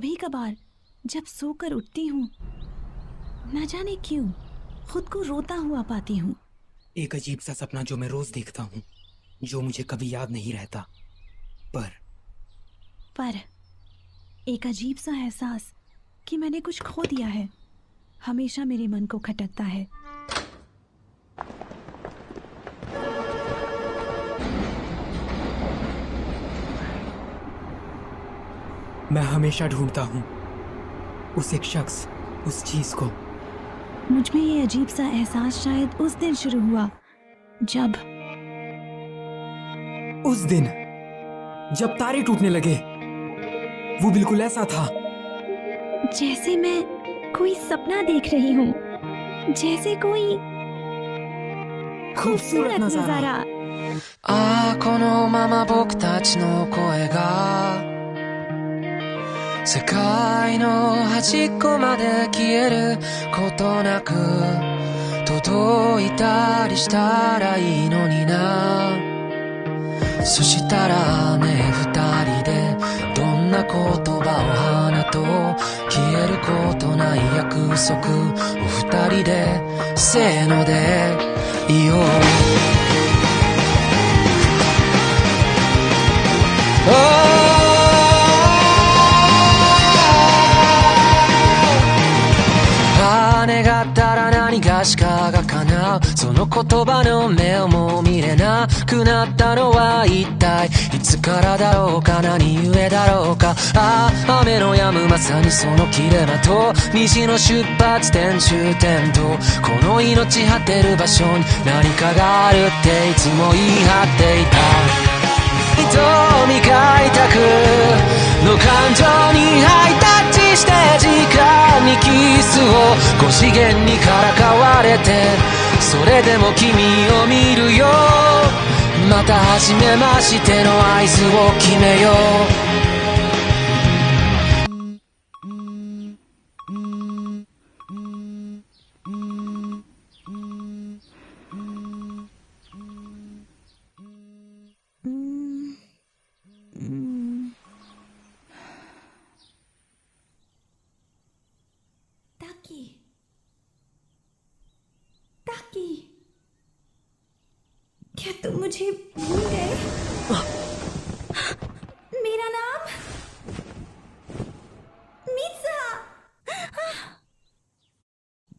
कभी कभार जब सोकर उठती हूँ, न जाने क्यों खुद को रोता हुआ पाती हूँ। एक अजीब सा सपना जो मैं रोज देखता हूँ, जो मुझे कभी याद नहीं रहता, पर एक अजीब सा एहसास कि मैंने कुछ खो दिया है हमेशा मेरे मन को खटकता है। मैं हमेशा ढूंढता हूँ उस एक शख्स, उस चीज को। मुझ में ये अजीब सा एहसास शायद उस दिन शुरू हुआ जब तारे टूटने लगे। वो बिल्कुल ऐसा था जैसे मैं कोई सपना देख रही हूँ, जैसे कोई खूबसूरत नजारा। ああこのまま僕たちの声が世界の端っこまで消えることなく届いたりしたらいいのにな。そしたらね二人でどんな言葉を放とう、消えることない約束を二人でせーので言おう。願ったら何がしかが叶う、その言葉の目をもう見れなくなったのは一体いつからだろうか、何故だろうか。ああ雨の止むまさにその切れ間と虹の出発点終点とこの命果てる場所に何かがあるっていつも言い張っていた。瞳が痛くの感情にハイタッチして時間にキスを5次元にからかわれて、それでも君を見るよ。また初めましての合図を決めよう。ताकी, क्या तुम मुझे भूल गए? मेरा नाम मित्सुहा।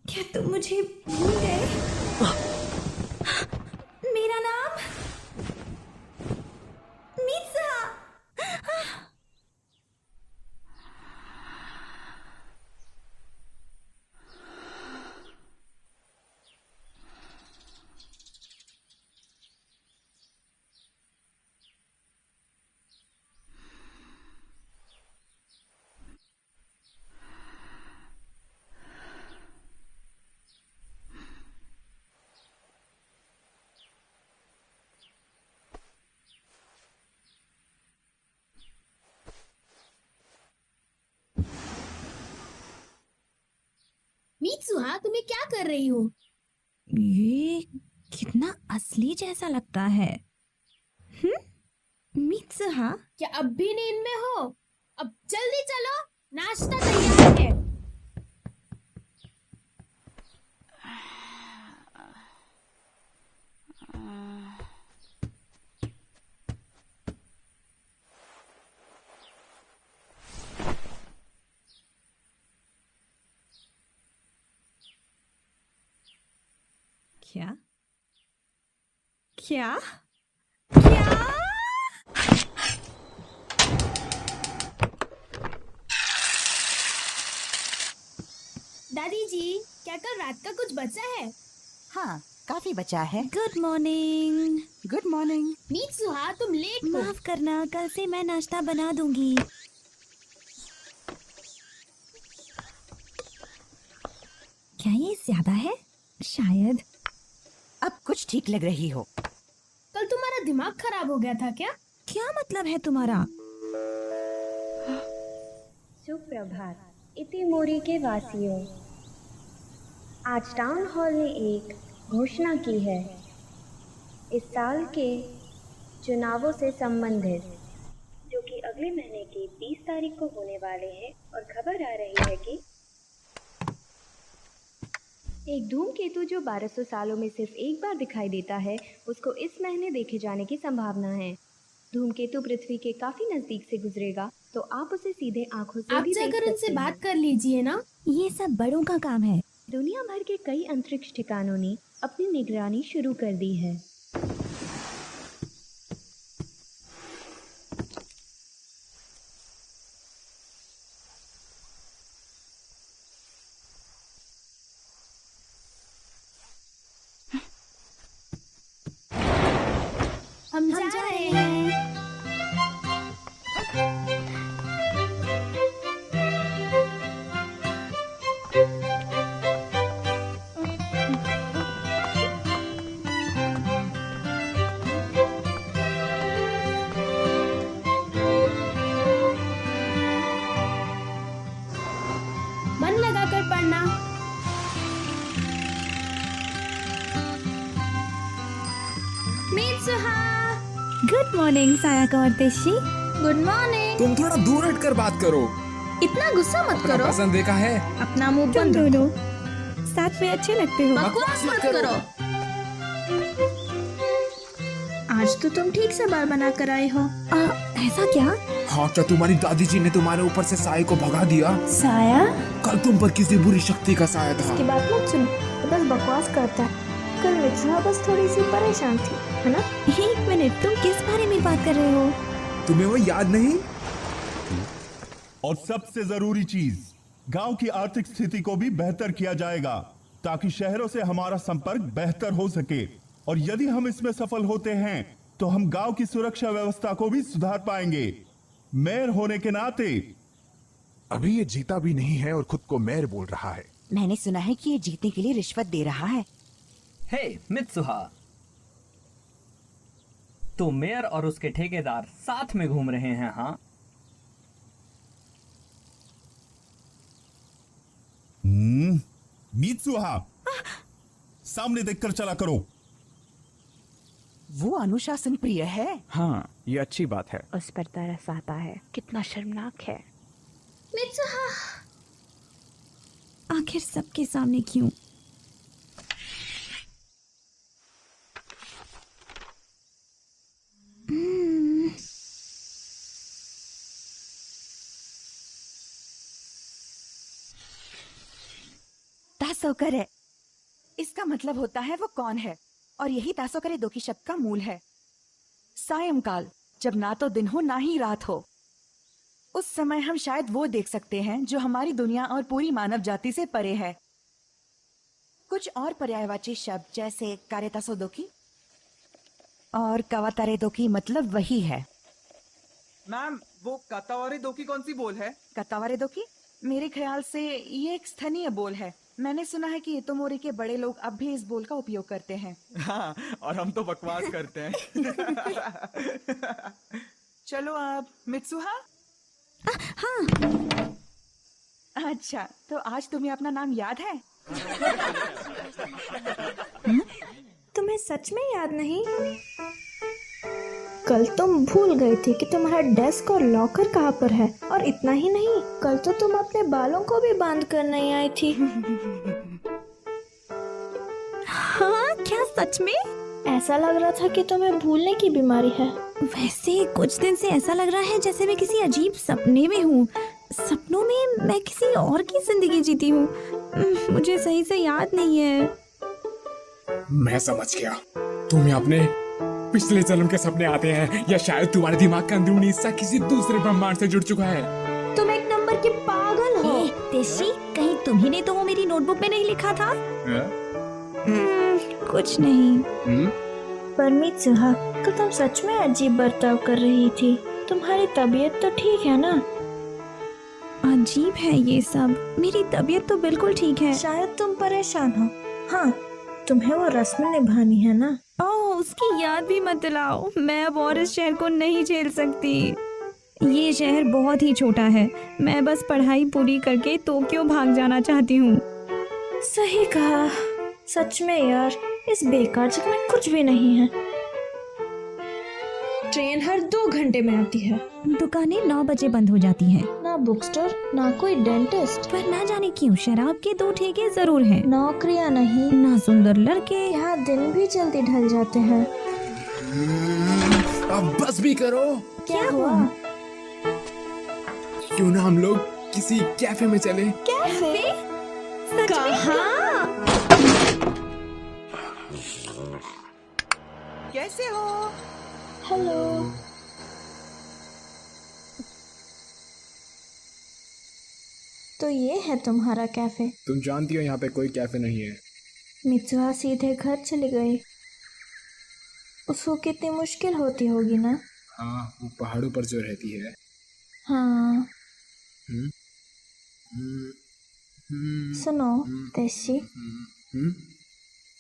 क्या तुम मुझे भूल गए? मेरा नाम मित्सुहा। मित्सुहा, तुम्हें क्या कर रही हो? ये कितना असली जैसा लगता है। मित्सुहा, क्या अब भी नींद में हो? अब जल्दी चलो, नाश्ता तैयार है। क्या क्या क्या? दादी जी, क्या कल रात का कुछ बचा है? हाँ, काफी बचा है। Good morning. Good morning. Mitsuha, तुम लेट हो। माफ करना, कल से मैं नाश्ता बना दूंगी। क्या ये ज्यादा है? शायद। अब कुछ ठीक लग रही हो। कल तुम्हारा दिमाग खराब हो गया था क्या? क्या मतलब है तुम्हारा? सुप्रभात इतिमोरी के वासियों, आज टाउन हॉल ने एक घोषणा की है। इस साल के चुनावों से संबंधित, जो कि अगले महीने की 20 तारीख को होने वाले हैं और खबर आ रही है कि एक धूमकेतु जो 1200 सालों में सिर्फ एक बार दिखाई देता है, उसको इस महीने देखे जाने की संभावना है। धूमकेतु पृथ्वी के काफी नजदीक से गुजरेगा, तो आप उसे सीधे आंखों से आप भी देख जाकर सकते उनसे हैं। बात कर लीजिए ना। ये सब बड़ों का काम है। दुनिया भर के कई अंतरिक्ष ठिकानों ने अपनी निगरानी शुरू कर दी है। हम जा रहे हैं। मन लगाकर पढ़ना। मित्सुहा, गुड मॉर्निंग सायाका और तेशी। Good morning. तुम थोड़ा दूर हटकर बात करो। इतना गुस्सा मत अपना करो। पसंद देखा है। अपना मुंह तुम बंद रखो। दोनों साथ में अच्छे लगते हो। बकवास मत करो। आज तो तुम ठीक से बाल बना कर आए हो। ऐसा क्या? हाँ, क्या तुम्हारी दादी जी ने तुम्हारे ऊपर से साये को भगा दिया? साया? कल तुम पर किसी बुरी शक्ति का साया था। की बात मत सुनो, वो बस बकवास करता है। कल मित्सुहा बस थोड़ी सी परेशान थी, है ना? एक मिनट, तुम किस बारे में बात कर रहे हो? तुम्हें वो याद नहीं? और सबसे जरूरी चीज, गांव की आर्थिक स्थिति को भी बेहतर किया जाएगा ताकि शहरों से हमारा संपर्क बेहतर हो सके। और यदि हम इसमें सफल होते हैं तो हम गांव की सुरक्षा व्यवस्था को भी सुधार पाएंगे। मेयर होने के नाते। अभी ये जीता भी नहीं है और खुद को मेयर बोल रहा है। मैंने सुना है कि ये जीतने के लिए रिश्वत दे रहा है। हे मित्सुहा, तो मेयर और उसके ठेकेदार साथ में घूम रहे हैं? हाँ, मित्सुहा, सामने देखकर चला करो। वो अनुशासन प्रिय है। हाँ, ये अच्छी बात है। उस पर तरस आता है। कितना शर्मनाक है। मित्सुहा, आखिर सबके सामने क्यों? तासोकर है। इसका मतलब होता है वो कौन है, और यही तासोकरे दो की शब्द का मूल है। सायंकाल, जब ना तो दिन हो ना ही रात हो, उस समय हम शायद वो देख सकते हैं जो हमारी दुनिया और पूरी मानव जाति से परे है। कुछ और पर्यायवाची शब्द जैसे कारेतासोदोकी और कावातारेदोकी मतलब वही है। मैम, वो कातावारे दो की कौन सी बोल है? कातावारेदोकी मेरे ख्याल से ये एक स्थानीय बोल है। मैंने सुना है कि इतोमोरी के बड़े लोग अब भी इस बोल का उपयोग करते हैं। हाँ, और हम तो बकवास करते हैं। चलो अब मित्सुहा। हाँ। अच्छा, तो आज तुम्हें अपना नाम याद है? तुम्हें सच में याद नहीं? कल तुम भूल गए थे कि तुम्हारा डेस्क और लॉकर कहाँ पर है। और इतना ही नहीं, कल तो तुम अपने बालों को भी बांध कर नहीं आई थी। हाँ, क्या सच में? ऐसा लग रहा था कि तुम्हें भूलने की बीमारी है। वैसे कुछ दिन से ऐसा लग रहा है जैसे मैं किसी अजीब सपने में हूँ। सपनों में मैं किसी और की जिंदगी जीती हूँ। मुझे सही से याद नहीं है। मैं समझ गया। तुम्हें अपने पिछले जन्म के सपने आते हैं, या शायद तुम्हारे दिमाग का अंदरूनी हिस्सा किसी दूसरे ब्रह्मांड से जुड़ चुका है। तुम एक नंबर की पागल हो। तेशी, कहीं तुम्ही ने तो वो मेरी नोटबुक में नहीं लिखा था? कुछ नहीं। पर मित्सुहा, कल तुम सच में अजीब बर्ताव कर रही थी। तुम्हारी तबीयत तो ठीक है ना? अजीब है ये सब। मेरी तबीयत तो बिल्कुल ठीक है। शायद तुम परेशान हो। हाँ, तुम्हें वो रस्म निभानी है ना? ओह, उसकी याद भी मत दिलाओ। मैं अब और इस शहर को नहीं झेल सकती। ये शहर बहुत ही छोटा है। मैं बस पढ़ाई पूरी करके टोक्यो भाग जाना चाहती हूँ। सही कहा। सच में यार, इस बेकार जगह में कुछ भी नहीं है। ट्रेन हर 2 घंटे में आती है। दुकानें 9 बजे बंद हो जाती हैं। ना बुक स्टोर, ना कोई डेंटिस्ट। पर ना जाने क्यों शराब के 2 ठेके जरूर हैं। नौकरियां नहीं, ना सुंदर लड़के। यहाँ दिन भी जल्दी ढल जाते हैं। अब बस भी करो। क्या हुआ? क्यों ना हम लोग किसी कैफे में चले? कैफे? कहाँ? कैसे हो? हेलो। तो ये है तुम्हारा कैफे? तुम जानती हो यहाँ पे कोई कैफे नहीं है। मित्सुहा सीधे घर चली गई। उसको कितनी मुश्किल होती होगी ना? हाँ, वो पहाड़ों पर जो रहती है। हाँ। सुनो तेशी,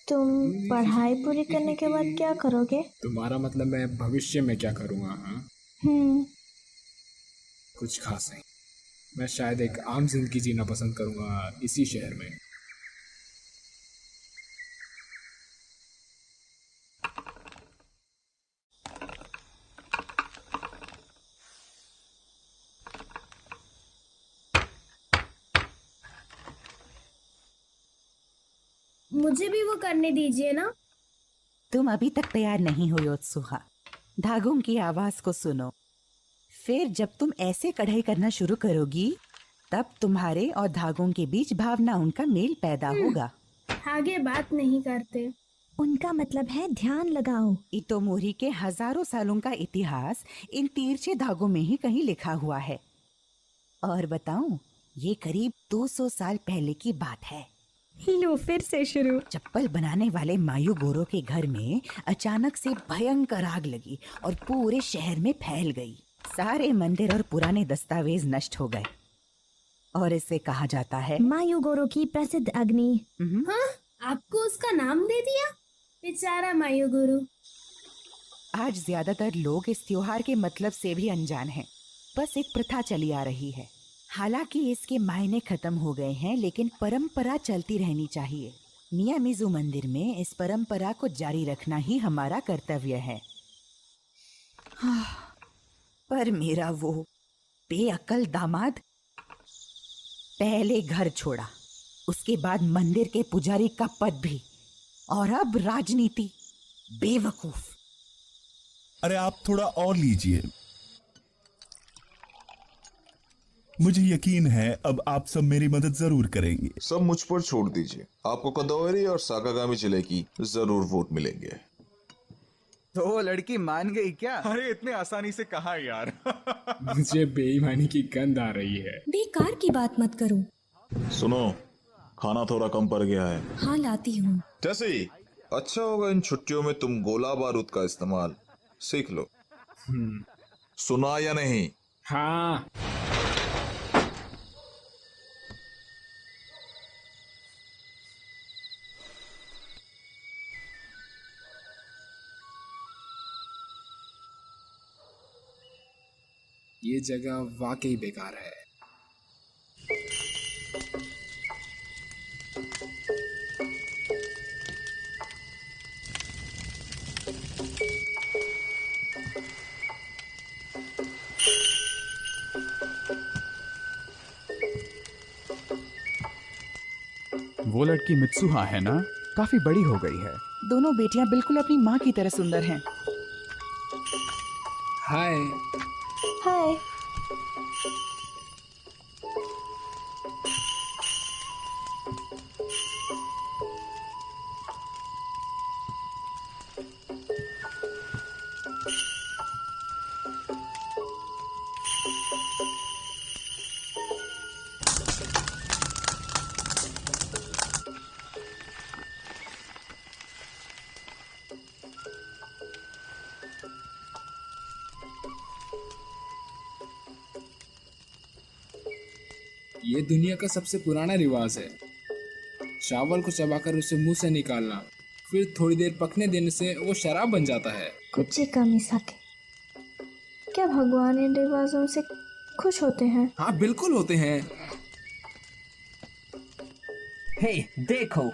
तुम पढ़ाई पूरी करने के बाद क्या करोगे? तुम्हारा मतलब मैं भविष्य में क्या करूँगा? हाँ, कुछ खास नहीं। मैं शायद एक आम जिंदगी जीना पसंद करूँगा इसी शहर में। मुझे भी वो करने दीजिए ना। तुम अभी तक तैयार नहीं हो योत्सुहा। धागों की आवाज को सुनो। फिर जब तुम ऐसे कढ़ाई करना शुरू करोगी तब तुम्हारे और धागों के बीच भावनाओं का मेल पैदा होगा। आगे बात नहीं करते। उनका मतलब है ध्यान लगाओ। इतोमोरी के हजारों सालों का इतिहास इन तिरछे धागों में ही कहीं लिखा हुआ है। और बताऊं, ये करीब 200 साल पहले की बात है। लो फिर से शुरू। चप्पल बनाने वाले मायू गोरो के घर में अचानक से भयंकर आग लगी और पूरे शहर में फैल गई। सारे मंदिर और पुराने दस्तावेज नष्ट हो गए और इसे कहा जाता है मायू गोरो की प्रसिद्ध अग्नि। हाँ, आपको उसका नाम दे दिया? बेचारा मायू गुरु। आज ज्यादातर लोग इस त्योहार के मतलब से भी अनजान हैं। बस एक प्रथा चली आ रही है। हालांकि इसके मायने खत्म हो गए हैं, लेकिन परंपरा चलती रहनी चाहिए। मियामिज़ू मंदिर में इस परंपरा को जारी रखना ही हमारा कर्तव्य है। पर मेरा वो बेअक्ल दामाद पहले घर छोड़ा, उसके बाद मंदिर के पुजारी का पद भी, और अब राजनीति। बेवकूफ। अरे आप थोड़ा और लीजिए। मुझे यकीन है अब आप सब मेरी मदद जरूर करेंगे। सब मुझ पर छोड़ दीजिए। आपको कंदोरी और साकागामी जिले की जरूर वोट मिलेंगे। तो वो लड़की मान गई क्या? अरे इतने आसानी से कहा यार। मुझे बेईमानी की गंध आ रही है। बेकार की बात मत करो। सुनो, खाना थोड़ा कम पड़ गया है। हाँ लाती हूँ। जैसे अच्छा होगा इन छुट्टियों में तुम गोला बारूद का इस्तेमाल सीख लो। सुना या नहीं? हाँ। ये जगह वाकई बेकार है। वो लड़की मित्सुहा है ना? काफी बड़ी हो गई है। दोनों बेटियां बिल्कुल अपनी माँ की तरह सुंदर हैं। हाय। हाय। ये दुनिया का सबसे पुराना रिवाज है। चावल को चबाकर उसे मुंह से निकालना, फिर थोड़ी देर पकने देने से वो शराब बन जाता है। कुछ ही कमी सके। क्या भगवान इन रिवाजों से खुश होते हैं? हाँ बिल्कुल होते हैं। हे देखो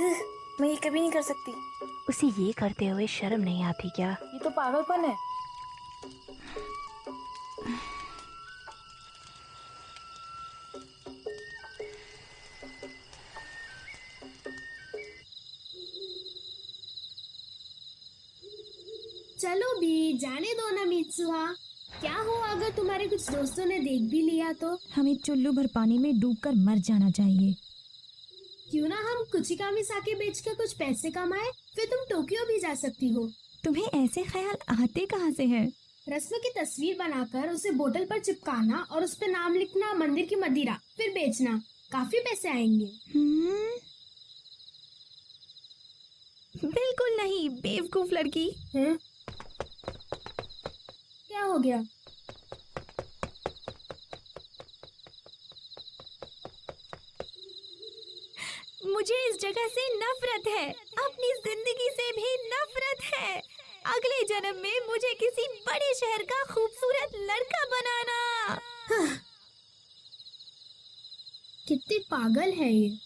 मैं ये कभी नहीं कर सकती। उसे ये करते हुए शर्म नहीं आती क्या? ये तो पागलपन है। चलो भी जाने दो ना मित्सुहा। क्या हो अगर तुम्हारे कुछ दोस्तों ने देख भी लिया तो? हमें चुल्लू भर पानी में डूबकर मर जाना चाहिए। क्यों ना हम कुचिकामी साके बेचकर कुछ पैसे कमाए, फिर तुम टोक्यो भी जा सकती हो। तुम्हें ऐसे ख्याल आते कहाँ से हैं? रस्म की तस्वीर बनाकर उसे बोतल पर चिपकाना और उस पर नाम लिखना मंदिर की मदिरा, फिर बेचना, काफी पैसे आएंगे। बिल्कुल नहीं बेवकूफ लड़की। क्या हो गया? मुझे इस जगह से नफरत है, अपनी जिंदगी से भी नफरत है। अगले जन्म में मुझे किसी बड़े शहर का खूबसूरत लड़का बनाना। कितनी पागल है ये।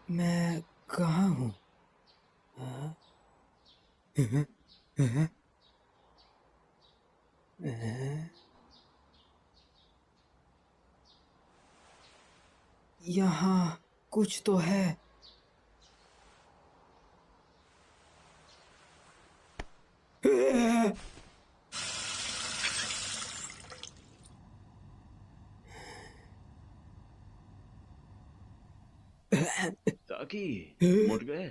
मैं कहाँ हूँ? यहाँ कुछ तो है। ताकि मुड़ गए।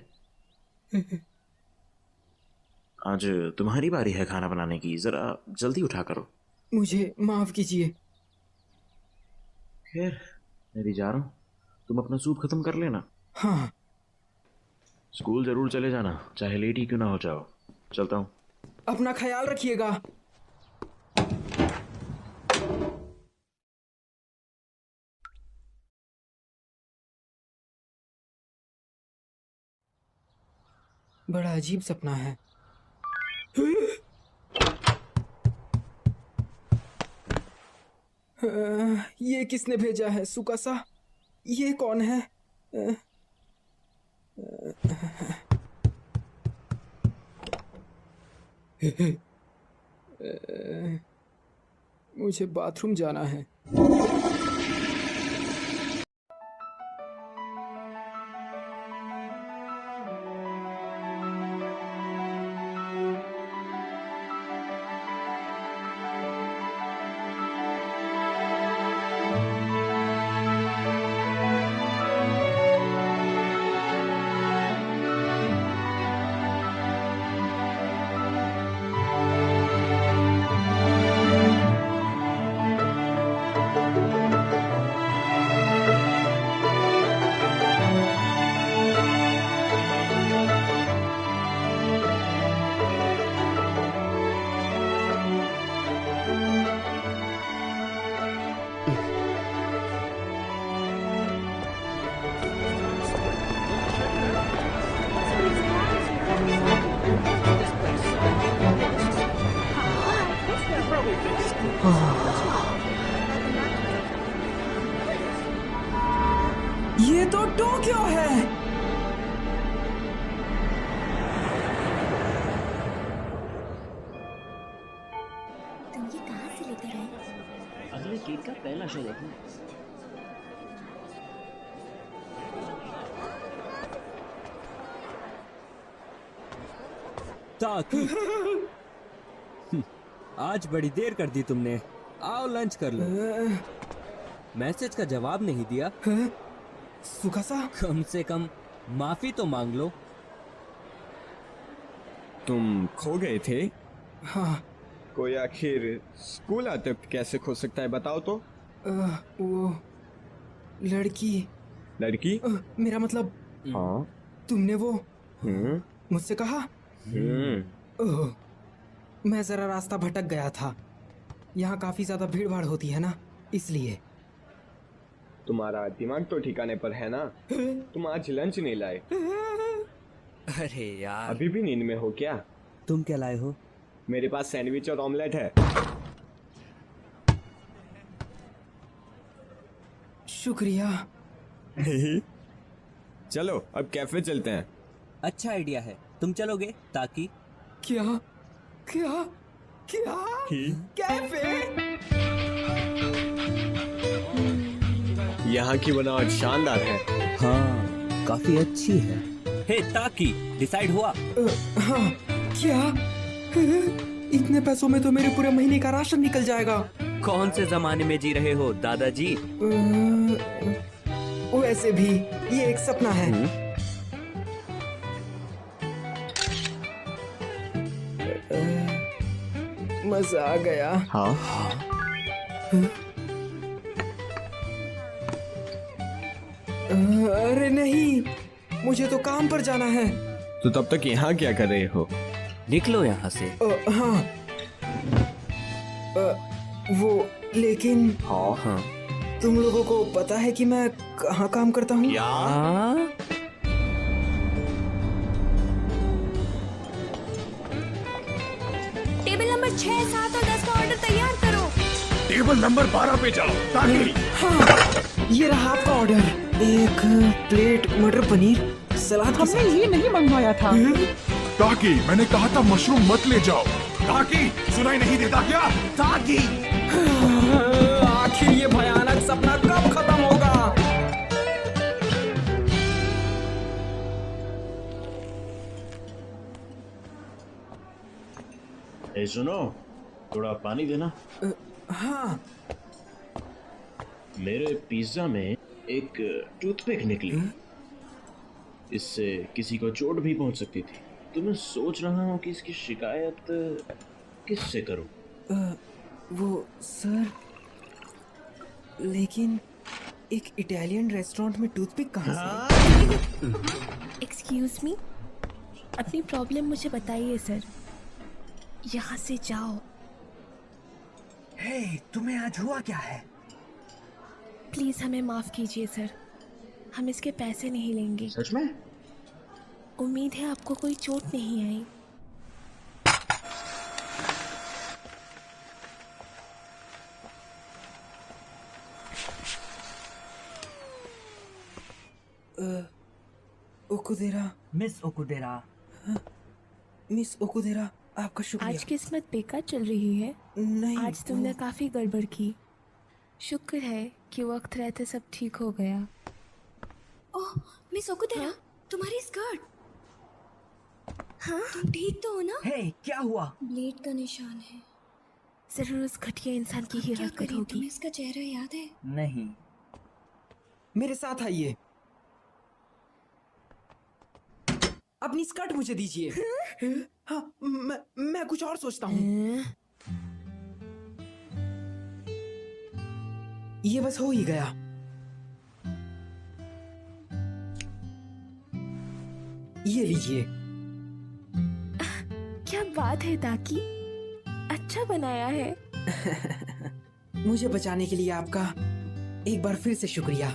आज तुम्हारी बारी है खाना बनाने की, जरा जल्दी उठा करो। मुझे माफ कीजिए। खैर मैं भी जा रहा हूँ, तुम अपना सूप खत्म कर लेना। हाँ। स्कूल जरूर चले जाना, चाहे लेट ही क्यों ना हो जाओ। चलता हूँ। अपना ख्याल रखिएगा। बड़ा अजीब सपना है। ये किसने भेजा है? सुकासा, ये कौन है? मुझे बाथरूम जाना है। ये तो टोक्यो है। तुम ये कहाँ से लेकर आए? अगले केक का पहला शो देखना। ताकि आज बड़ी देर कर दी तुमने। आओ लंच कर लो। मैसेज का जवाब नहीं दिया। सुकासा, कम से कम माफी तो मांग लो। तुम खो गए थे? हाँ। कोई आखिर स्कूल आते वक्त कैसे खो सकता है, बताओ तो। वो लड़की मेरा मतलब। हाँ। तुमने वो मुझसे कहा। ओह, मैं जरा रास्ता भटक गया था। यहाँ काफी ज्यादा भीड़ भाड़ होती है ना, इसलिए। तुम्हारा दिमाग तो ठिकाने पर है ना? तुम आज लंच नहीं लाए? अरे यार, अभी भी नींद में हो क्या? तुम क्या लाए हो? मेरे पास सैंडविच और ऑमलेट है। शुक्रिया। चलो अब कैफे चलते हैं। अच्छा आइडिया है, तुम चलोगे? ताकि क्या क्या क्या कैफे? यहाँ की बनावट शानदार है। हाँ, काफी अच्छी है। हे ताकि, डिसाइड हुआ? हाँ। क्या? इतने पैसों में तो मेरे पूरे महीने का राशन निकल जाएगा। कौन से जमाने में जी रहे हो दादाजी? वैसे भी ये एक सपना है। मजा आ गया। हाँ। अरे नहीं, मुझे तो काम पर जाना है। तो तब तक यहाँ क्या कर रहे हो? निकलो यहाँ से। हाँ। वो लेकिन हाँ, तुम लोगों को पता है कि मैं कहाँ काम करता हूँ? टेबल नंबर 6, 7 और 10 का ऑर्डर तैयार करो। टेबल नंबर 12 पे जाओ। ताकि हाँ, ये रहा आपका ऑर्डर। एक प्लेट मटर पनीर सलाद। हमने ये नहीं मंगवाया था। ताकि मैंने कहा था मशरूम मत ले जाओ। ताकि सुनाई नहीं देता क्या? ताकि आखिर ये भयानक सपना कब खत्म होगा? ए सुनो, थोड़ा पानी देना। हाँ। मेरे पिज्जा में एक टूथपिक निकली। इससे किसी को चोट भी पहुंच सकती थी। तो मैं सोच रहा हूँ कि इसकी शिकायत किससे करूँ? वो सर, लेकिन एक इटालियन रेस्टोरेंट में टूथपिक कहाँ से? एक्सक्यूज मी, अपनी प्रॉब्लम मुझे बताइए सर। यहाँ से जाओ। हे, तुम्हें आज हुआ क्या है? प्लीज हमें माफ कीजिए सर, हम इसके पैसे नहीं लेंगे। सच में? उम्मीद है आपको कोई चोट नहीं आई। ओकुदेरा। मिस ओकुदेरा। मिस ओकुदेरा, आपका शुक्रिया। आज किस्मत बेकार चल रही है। नहीं, आज तुमने काफी गड़बड़ की। शुक्र है कि वक्त रहते सब ठीक हो गया। ओह मिस ओकुदेरा, तुम्हारी स्कर्ट। हाँ, तुम ठीक तो हो ना? हे, क्या हुआ? ब्लेड का निशान है। जरूर उस घटिया इंसान की ही हरकत होगी। तुम्हें इसका चेहरा याद है? नहीं। मेरे साथ आइए। अपनी स्कर्ट मुझे दीजिए। हाँ, मैं कुछ और सोचता हूँ। ये बस हो ही गया। ये लीजिए। क्या बात है ताकि, अच्छा बनाया है। मुझे बचाने के लिए आपका एक बार फिर से शुक्रिया।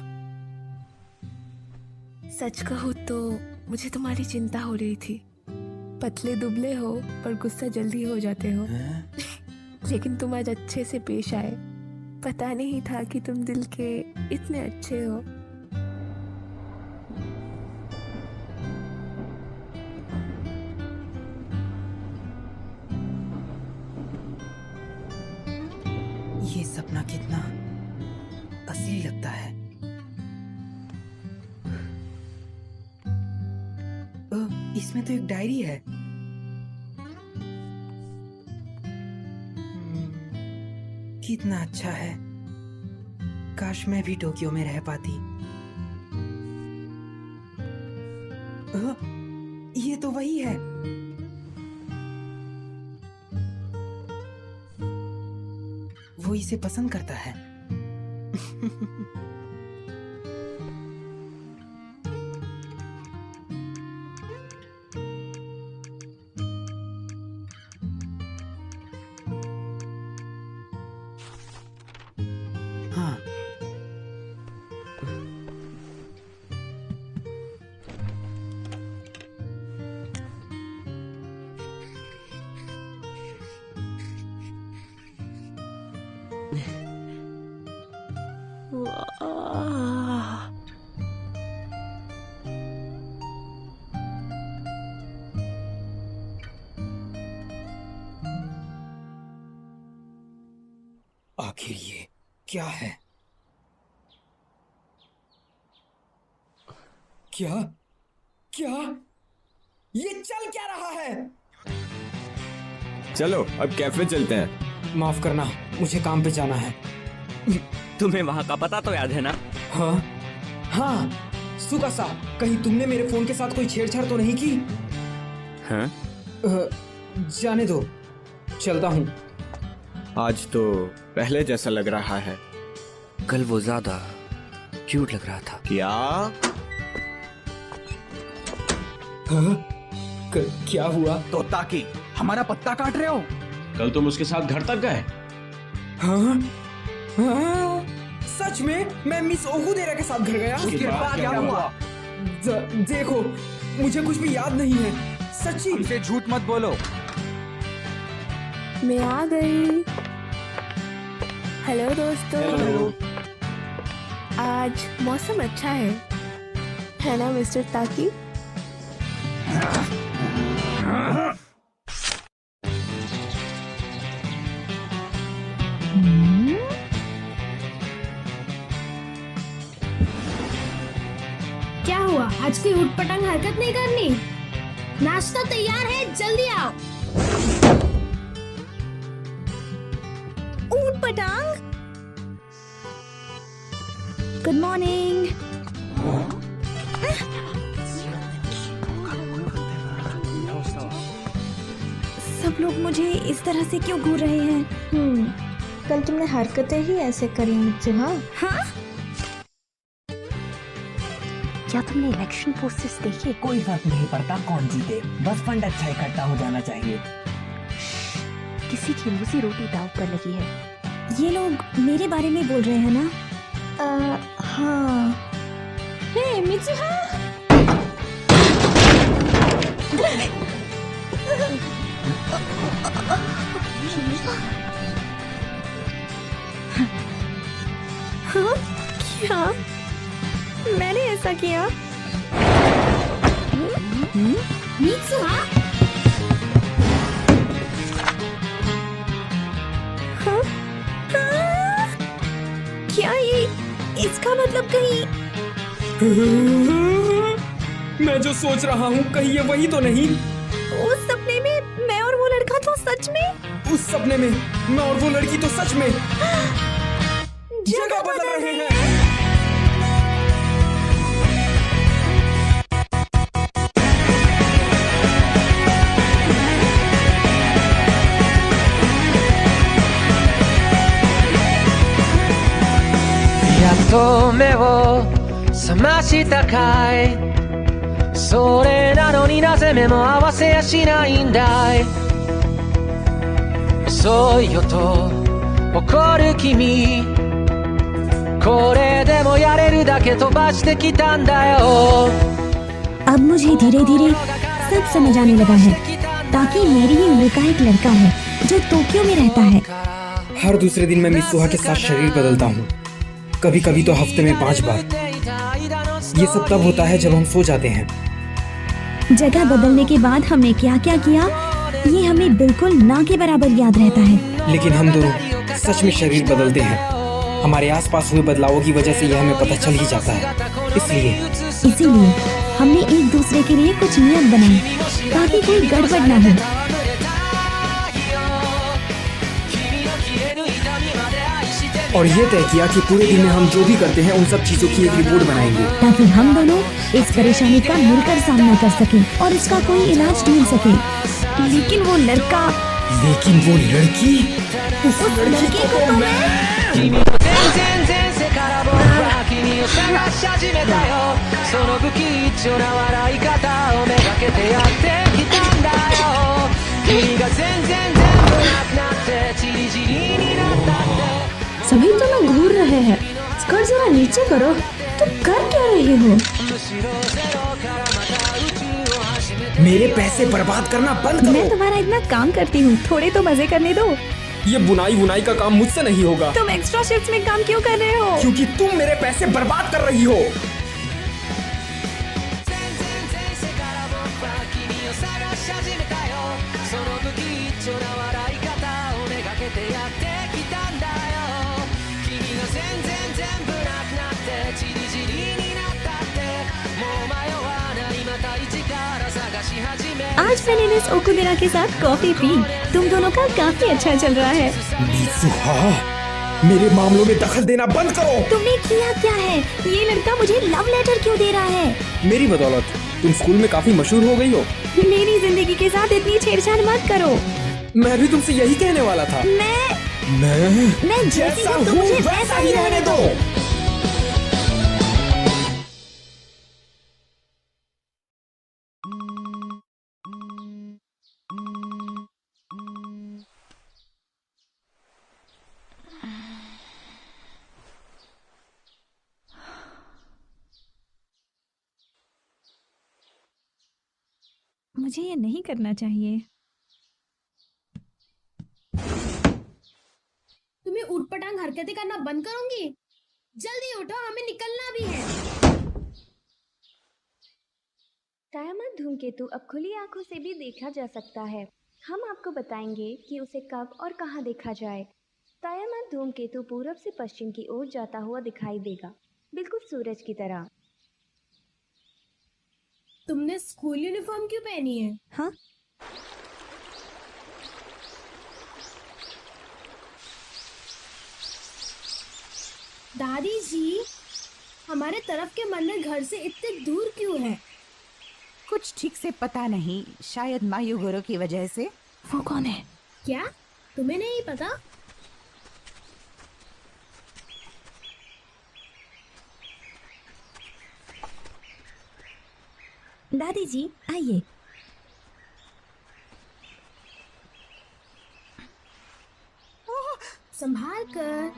सच कहूँ तो मुझे तुम्हारी चिंता हो रही थी। पतले दुबले हो पर गुस्सा जल्दी हो जाते हो। लेकिन तुम आज अच्छे से पेश आए। पता नहीं था कि तुम दिल के इतने अच्छे हो। ये सपना कितना असली लगता है। इसमें तो एक डायरी है। कितना अच्छा है। काश मैं भी टोक्यो में रह पाती। ये तो वही है। वो इसे पसंद करता है। हाँ, आखिर ये क्या है? क्या क्या ये चल क्या रहा है? चलो अब कैफे चलते हैं। माफ करना, मुझे काम पे जाना है। तुम्हें वहाँ का पता तो याद है ना? हाँ हाँ, सुकासा, कहीं तुमने मेरे फोन के साथ कोई छेड़छाड़ तो नहीं की? हाँ? जाने दो, चलता हूँ। आज तो पहले जैसा लग रहा है। कल वो ज्यादा क्यूट लग रहा था। क्या? हाँ? क्या हुआ? तो ताकि हमारा पत्ता काट रहे हो? कल तुम उसके साथ घर तक गए? हाँ? हाँ? सच में? मैं मिस ओकुदेरा के साथ घर गया? उसके बाद क्या हुआ? देखो, मुझे कुछ भी याद नहीं है, सच्ची। हमसे झूठ मत बोलो। मैं आ गई। हेलो दोस्तों। हेलो। आज मौसम अच्छा है ना मिस्टर ताकी? क्या हुआ? आज कोई उठपटांग हरकत नहीं करनी? नाश्ता तैयार है, जल्दी आओ। ऊटपटांग, गुड मॉर्निंग। सब लोग मुझे इस तरह से क्यों घूर रहे हैं? कल तुमने हरकतें ही ऐसे करी मित्सुहा। हाँ? क्या तुमने इलेक्शन पोस्टर्स देखे? कोई फर्क नहीं पड़ता कौन जीते, बस फंड अच्छा इकट्ठा हो जाना चाहिए। किसी की रोजी रोटी दाव पर लगी है। ये लोग मेरे बारे में बोल रहे हैं ना? हाँ। हे मित्सुहा, हाँ? क्या मैंने ऐसा किया? मित्सुहा, हाँ? हाँ? क्या ये इसका मतलब कहीं? मैं जो सोच रहा हूँ कहीं ये वही तो नहीं? उस सपने में मैं और वो लड़का तो सच में? उस सपने में मैं और वो लड़की तो सच में जगह बदल रहे हैं।やっと目を覚ましたかい、それなのになぜ目も合わせやしないんだい、遅いよと怒る君、これでもやれるだけ飛ばしてきたんだよ。 अब मुझे धीरे धीरे सब समझ आने लगा है। ताकि मेरी ही उम्र का एक लड़का है जो टोक्यो में रहता है। हर दूसरे दिन मैं मित्सुहा के साथ शरीर बदलता हूँ, कभी कभी तो हफ्ते में 5 बार। ये सब तब होता है जब हम सो जाते हैं। जगह बदलने के बाद हमने क्या क्या किया ये हमें बिल्कुल ना के बराबर याद रहता है। लेकिन हम दोनों सच में शरीर बदलते हैं। हमारे आसपास हुए बदलावों की वजह से यह हमें पता चल ही जाता है। इसीलिए हमने एक दूसरे के लिए कुछ नियम बनाए ताकि कोई गड़बड़ ना हो। और ये तय किया कि पूरे दिन में हम जो भी करते हैं उन सब चीजों की एक रिपोर्ट बनाएंगे ताकि हम दोनों इस परेशानी का मिलकर सामना कर सकें और इसका कोई इलाज ढूंढ सकें। लेकिन वो लड़का, लेकिन वो लड़की उस लड़के को तो मैं 君の全然前世から僕は君を探し始めたよその不吉祥な笑い方をめがけてやってきたんだよ君が全然全部なくなってチリチリになったって सभी तो ना घूर रहे हैं। स्कर्ट जरा नीचे करो। तुम कर क्या रहे हो? मेरे पैसे बर्बाद करना बंद करो। मैं तुम्हारा इतना काम करती हूँ, थोड़े तो मजे करने दो। ये बुनाई का काम मुझसे नहीं होगा। तुम एक्स्ट्रा शिफ्ट्स में काम क्यों कर रहे हो? क्योंकि तुम मेरे पैसे बर्बाद कर रही हो। आज मैंने मिस ओकुबिरा के साथ कॉफी पी। तुम दोनों का काफी अच्छा चल रहा है। मित्सुहा, मेरे मामलों में दखल देना बंद करो। तुमने किया क्या है? ये लड़का मुझे लव लेटर क्यों दे रहा है? मेरी बदौलत तुम स्कूल में काफी मशहूर हो गई हो। मेरी जिंदगी के साथ इतनी छेड़छाड़ मत करो। मैं भी तुमसे यही कहने वाला था। मैं जैसी हूँ तो मुझे वैसा ही रहने दो। मुझे ये नहीं करना चाहिए। तुम्हें ऊटपटांग हरकतें करना बंद करूंगी। जल्दी उठो, हमें निकलना भी है। तायामत धूमकेतु अब खुली आंखों से भी देखा जा सकता है। हम आपको बताएंगे कि उसे कब और कहां देखा जाए। तायामत धूमकेतु पूरब से पश्चिम की ओर जाता हुआ दिखाई देगा, बिल्कुल सूरज की तरह। तुमने स्कूल यूनिफॉर्म क्यों पहनी है? हाँ? दादी जी, हमारे तरफ के मंदिर घर से इतने दूर क्यों है? कुछ ठीक से पता नहीं, शायद मायूगोरो की वजह से। वो कौन है? क्या तुम्हें नहीं पता? दादी जी आइए। संभाल कर।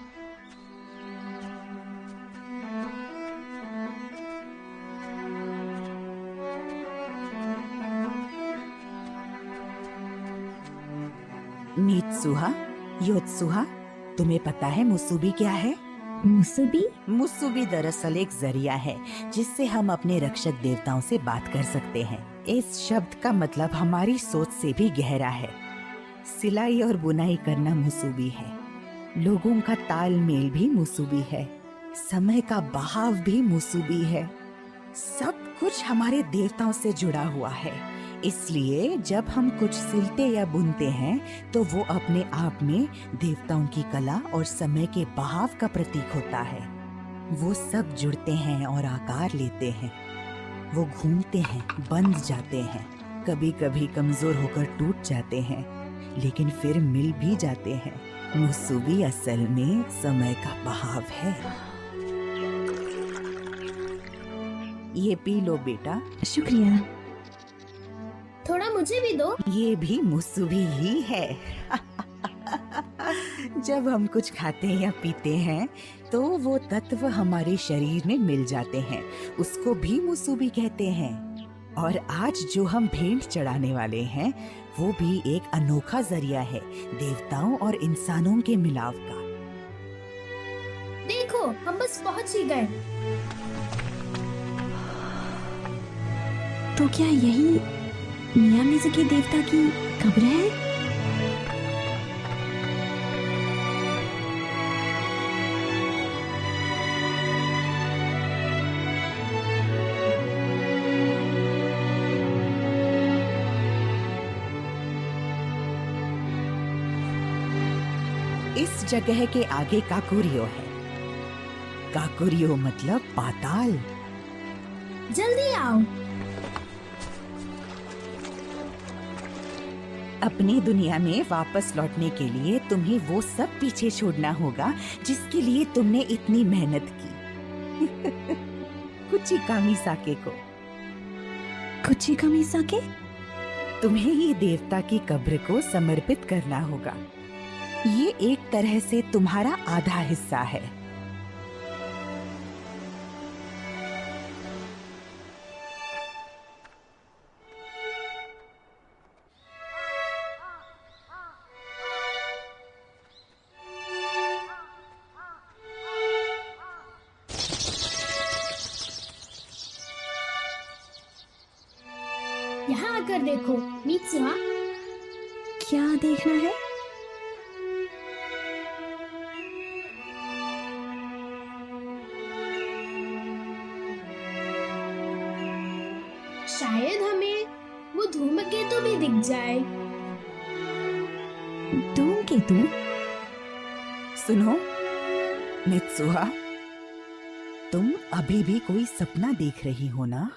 मीत्सुहा, योत्सुहा, तुम्हें पता है मुसुबी क्या है? मुसुबी? मुसुबी दरअसल एक जरिया है जिससे हम अपने रक्षक देवताओं से बात कर सकते हैं। इस शब्द का मतलब हमारी सोच से भी गहरा है। सिलाई और बुनाई करना मुसुबी है, लोगों का तालमेल भी मुसुबी है, समय का बहाव भी मुसुबी है। सब कुछ हमारे देवताओं से जुड़ा हुआ है। इसलिए जब हम कुछ सिलते या बुनते हैं तो वो अपने आप में देवताओं की कला और समय के बहाव का प्रतीक होता है। वो सब जुड़ते हैं और आकार लेते हैं। वो घूमते हैं, बंध जाते हैं, कभी कभी कमजोर होकर टूट जाते हैं, लेकिन फिर मिल भी जाते हैं। मुसुबी असल में समय का बहाव है। ये पी लो बेटा। शुक्रिया। थोड़ा मुझे भी दो। ये भी मुसुबी ही है। जब हम कुछ खाते या पीते हैं तो वो तत्व हमारे शरीर में मिल जाते हैं, उसको भी मुसुबी कहते हैं। और आज जो हम भेंट चढ़ाने वाले हैं वो भी एक अनोखा जरिया है देवताओं और इंसानों के मिलाव का। देखो, हम बस पहुंच ही गए। तो क्या यही मियामिज़ुकी देवता की कब्र है? इस जगह के आगे काकुरियो है। काकुरियो मतलब पाताल। जल्दी आओ। अपनी दुनिया में वापस लौटने के लिए तुम्हें वो सब पीछे छोड़ना होगा जिसके लिए तुमने इतनी मेहनत की। कुचिका मिसाके को। कुचिका मिसाके? तुम्हें ये देवता की कब्र को समर्पित करना होगा। ये एक तरह से तुम्हारा आधा हिस्सा है। यहाँ आकर देखो मित्सुहा। क्या देखना है? शायद हमें वो धूमकेतु भी दिख जाए। धूमकेतु? सुनो मित्सुहा, तुम अभी भी कोई सपना देख रही हो ना?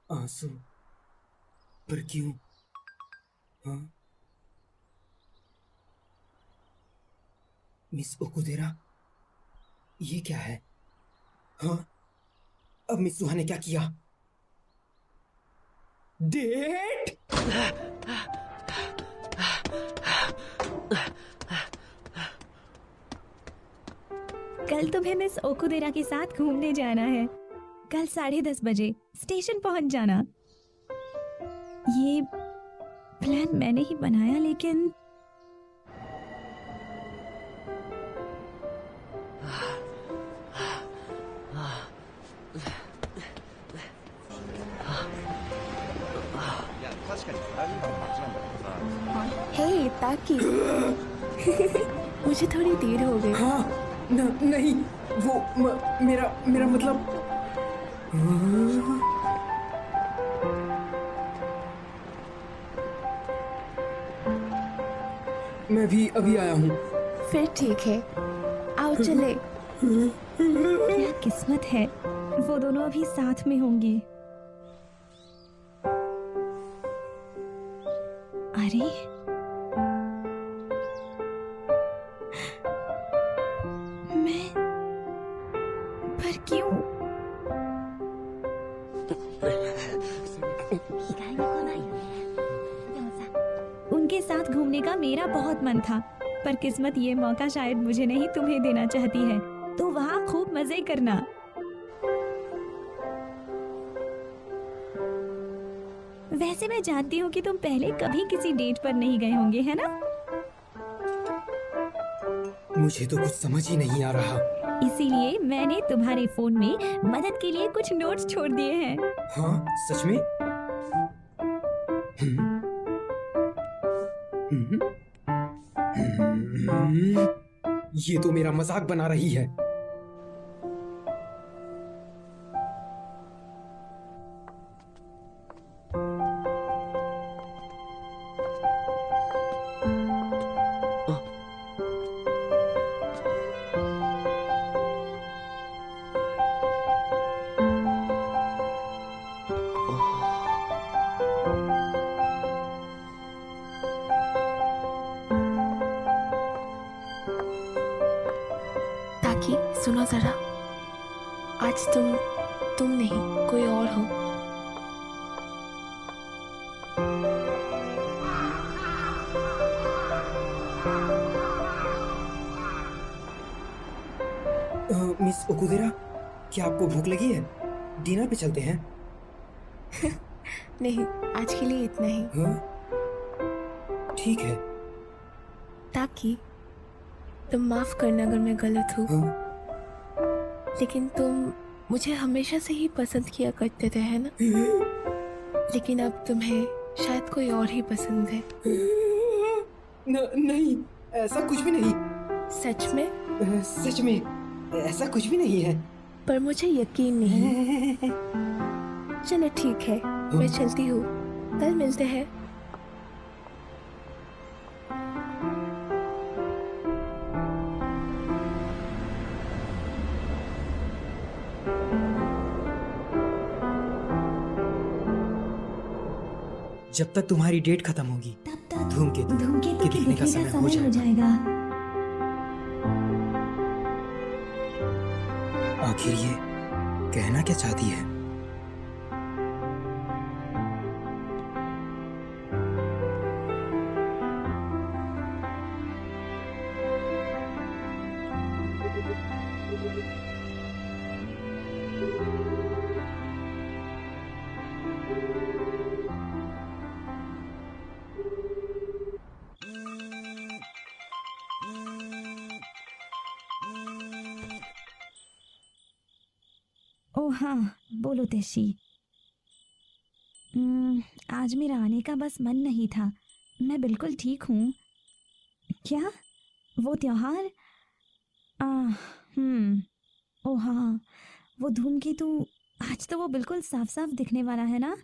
आंसू? पर क्यों? हाँ? मिस ओकुदेरा, ये क्या है? हाँ? अब मित्सुहा ने क्या किया? डेट? कल तुम्हें मिस ओकुदेरा के साथ घूमने जाना है। कल 10:30 बजे स्टेशन पहुंच जाना। ये प्लान मैंने ही बनाया, लेकिन हे ताकि मुझे थोड़ी देर हो गई। हाँ, नहीं, वो मेरा मतलब। मैं भी अभी आया हूँ। फिर ठीक है, आओ चले। क्या किस्मत है, वो दोनों अभी साथ में होंगे। अरे मैं, पर क्यों? उनके साथ घूमने का मेरा बहुत मन था, पर किस्मत ये मौका शायद मुझे नहीं तुम्हें देना चाहती है। तो वहाँ खूब मजे करना। वैसे मैं जानती हूँ कि तुम पहले कभी किसी डेट पर नहीं गए होंगे, है ना? मुझे तो कुछ समझ ही नहीं आ रहा। इसीलिए मैंने तुम्हारे फोन में मदद के लिए कुछ नोट्स छोड़ दिए हैं। हाँ, सच में? ये तो मेरा मजाक बना रही है। सुनो जरा, आज तुम नहीं, कोई और हो। मिस ओकुदेरा, क्या आपको भूख लगी है? डिनर पे चलते हैं? नहीं, आज के लिए इतना ही। हाँ? ठीक है। ताकि तुम माफ करना अगर मैं गलत हूँ। हाँ? लेकिन तुम मुझे हमेशा से ही पसंद किया करते थे, है ना? लेकिन अब तुम्हें शायद कोई और ही पसंद है। नहीं, ऐसा कुछ भी नहीं। सच में? सच में ऐसा कुछ भी नहीं है। पर मुझे यकीन नहीं। चलो ठीक है, मैं चलती हूँ, कल मिलते हैं। जब तक तुम्हारी डेट खत्म होगी धूमकेतु धूमकेतु के देखने का समय हो जाएगा। आखिर ये कहना क्या चाहती है? ओ हाँ, बोलो तेशी। आज मेरा आने का बस मन नहीं था। मैं बिल्कुल ठीक हूँ। क्या? वो त्योहार? ओ हाँ, वो धूमकेतु। आज तो वो बिल्कुल साफ साफ दिखने वाला है ना?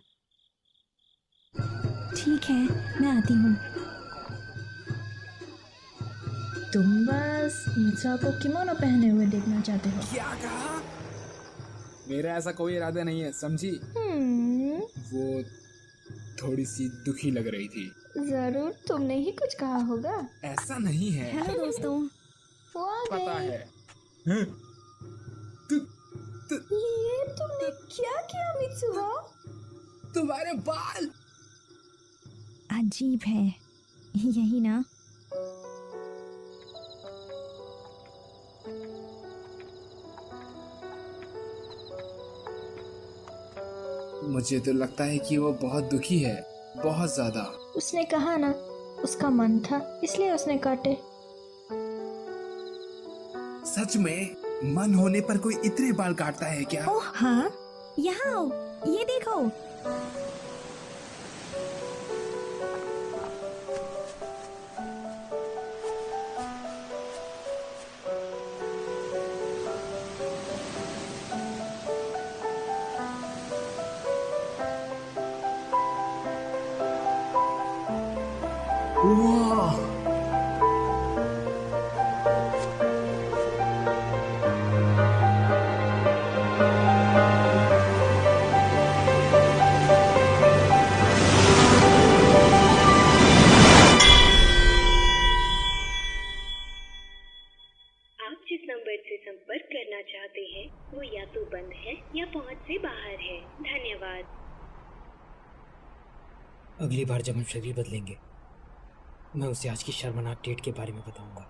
ठीक है, मैं आती हूँ। तुम बस मित्सा को किमोनो पहने हुए देखना चाहते हो? क्या कहा? मेरा ऐसा कोई इरादा नहीं है, समझी? वो थोड़ी सी दुखी लग रही थी। जरूर तुमने ही कुछ कहा होगा। ऐसा नहीं है। हेलो दोस्तों। वो आ गए। पता है। ये तुमने क्या किया मित्सुहा? तुम्हारे बाल अजीब है, यही ना? मुझे तो लगता है कि वो बहुत दुखी है, बहुत ज्यादा। उसने कहा ना, उसका मन था इसलिए उसने काटे। सच में मन होने पर कोई इतने बाल काटता है क्या? ओह हाँ, यहाँ आओ, ये देखो। आप जिस नंबर से संपर्क करना चाहते हैं वो या तो बंद है या पहुंच से बाहर है। धन्यवाद। अगली बार जब हम शरीर बदलेंगे मैं उसे आज की शर्मनाक डेट के बारे में बताऊंगा।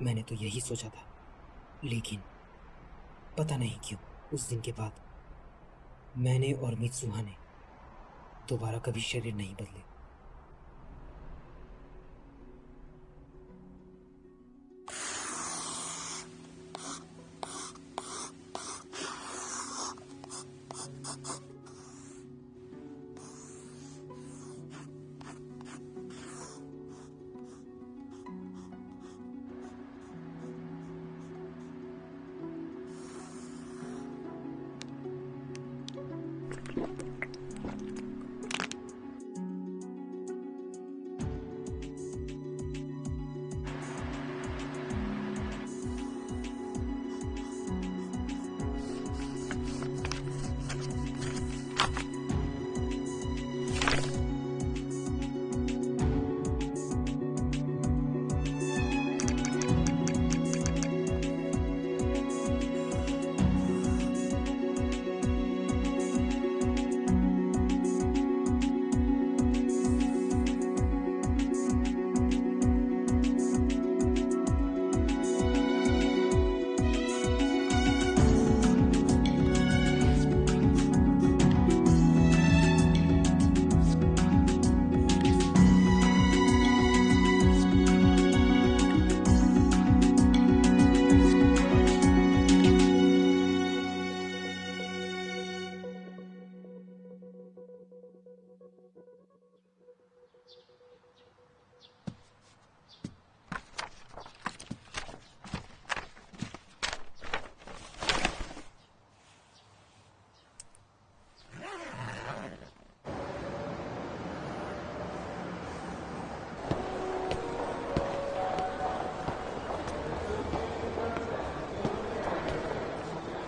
मैंने तो यही सोचा था, लेकिन पता नहीं क्यों उस दिन के बाद मैंने और मित्सुहा ने दोबारा कभी शरीर नहीं बदले।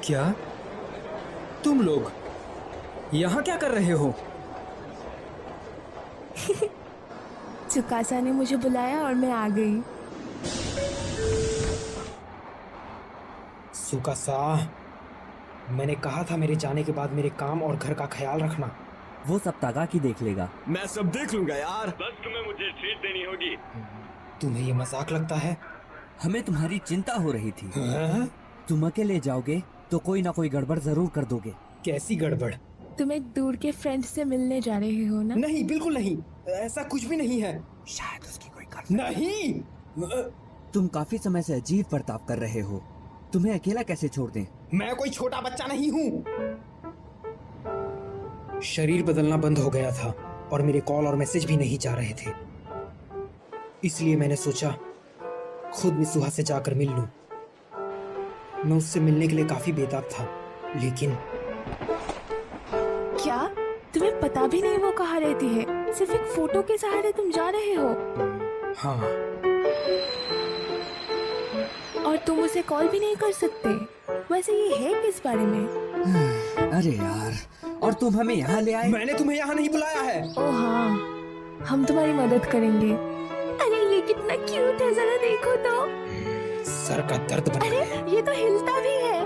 क्या तुम लोग यहाँ क्या कर रहे हो? चुकासा ने मुझे बुलाया और मैं आ गई। सुकासा, मैंने कहा था मेरे जाने के बाद मेरे काम और घर का ख्याल रखना। वो सब तागाकी देख लेगा। मैं सब देख लूंगा यार, बस तुम्हें मुझे ट्रीट देनी होगी। तुम्हें ये मजाक लगता है? हमें तुम्हारी चिंता हो रही थी। हाँ? तुम अकेले जाओगे तो कोई ना कोई गड़बड़ जरूर कर दोगे। कैसी गड़बड़? तुम एक दूर के फ्रेंड से मिलने जा रहे हो ना? नहीं, बिल्कुल नहीं, ऐसा कुछ भी नहीं है। शायद उसकी कोई गर्लफ्रेंड। नहीं, तुम काफी समय से अजीब बर्ताव कर रहे हो। तुम्हें अकेला कैसे छोड़ दें? मैं कोई छोटा बच्चा नहीं हूँ। शरीर बदलना बंद हो गया था और मेरे कॉल और मैसेज भी नहीं जा रहे थे, इसलिए मैंने सोचा खुद मिसुहा से जाकर मिल लूं। मैं उससे मिलने के लिए काफी बेताब था, लेकिन क्या तुम्हें पता भी नहीं वो कहाँ रहती है? सिर्फ एक फोटो के सहारे तुम जा रहे हो? हाँ। और तुम उसे कॉल भी नहीं कर सकते? वैसे ये है किस बारे में? अरे यार, और तुम हमें यहाँ ले आए? मैंने तुम्हें यहाँ नहीं बुलाया है। ओह हाँ, हम तुम्हारी मदद करेंगे। अरे ये कितना क्यूट है, जरा देखो तो। सर का दर्द बना। अरे ये तो हिलता भी है।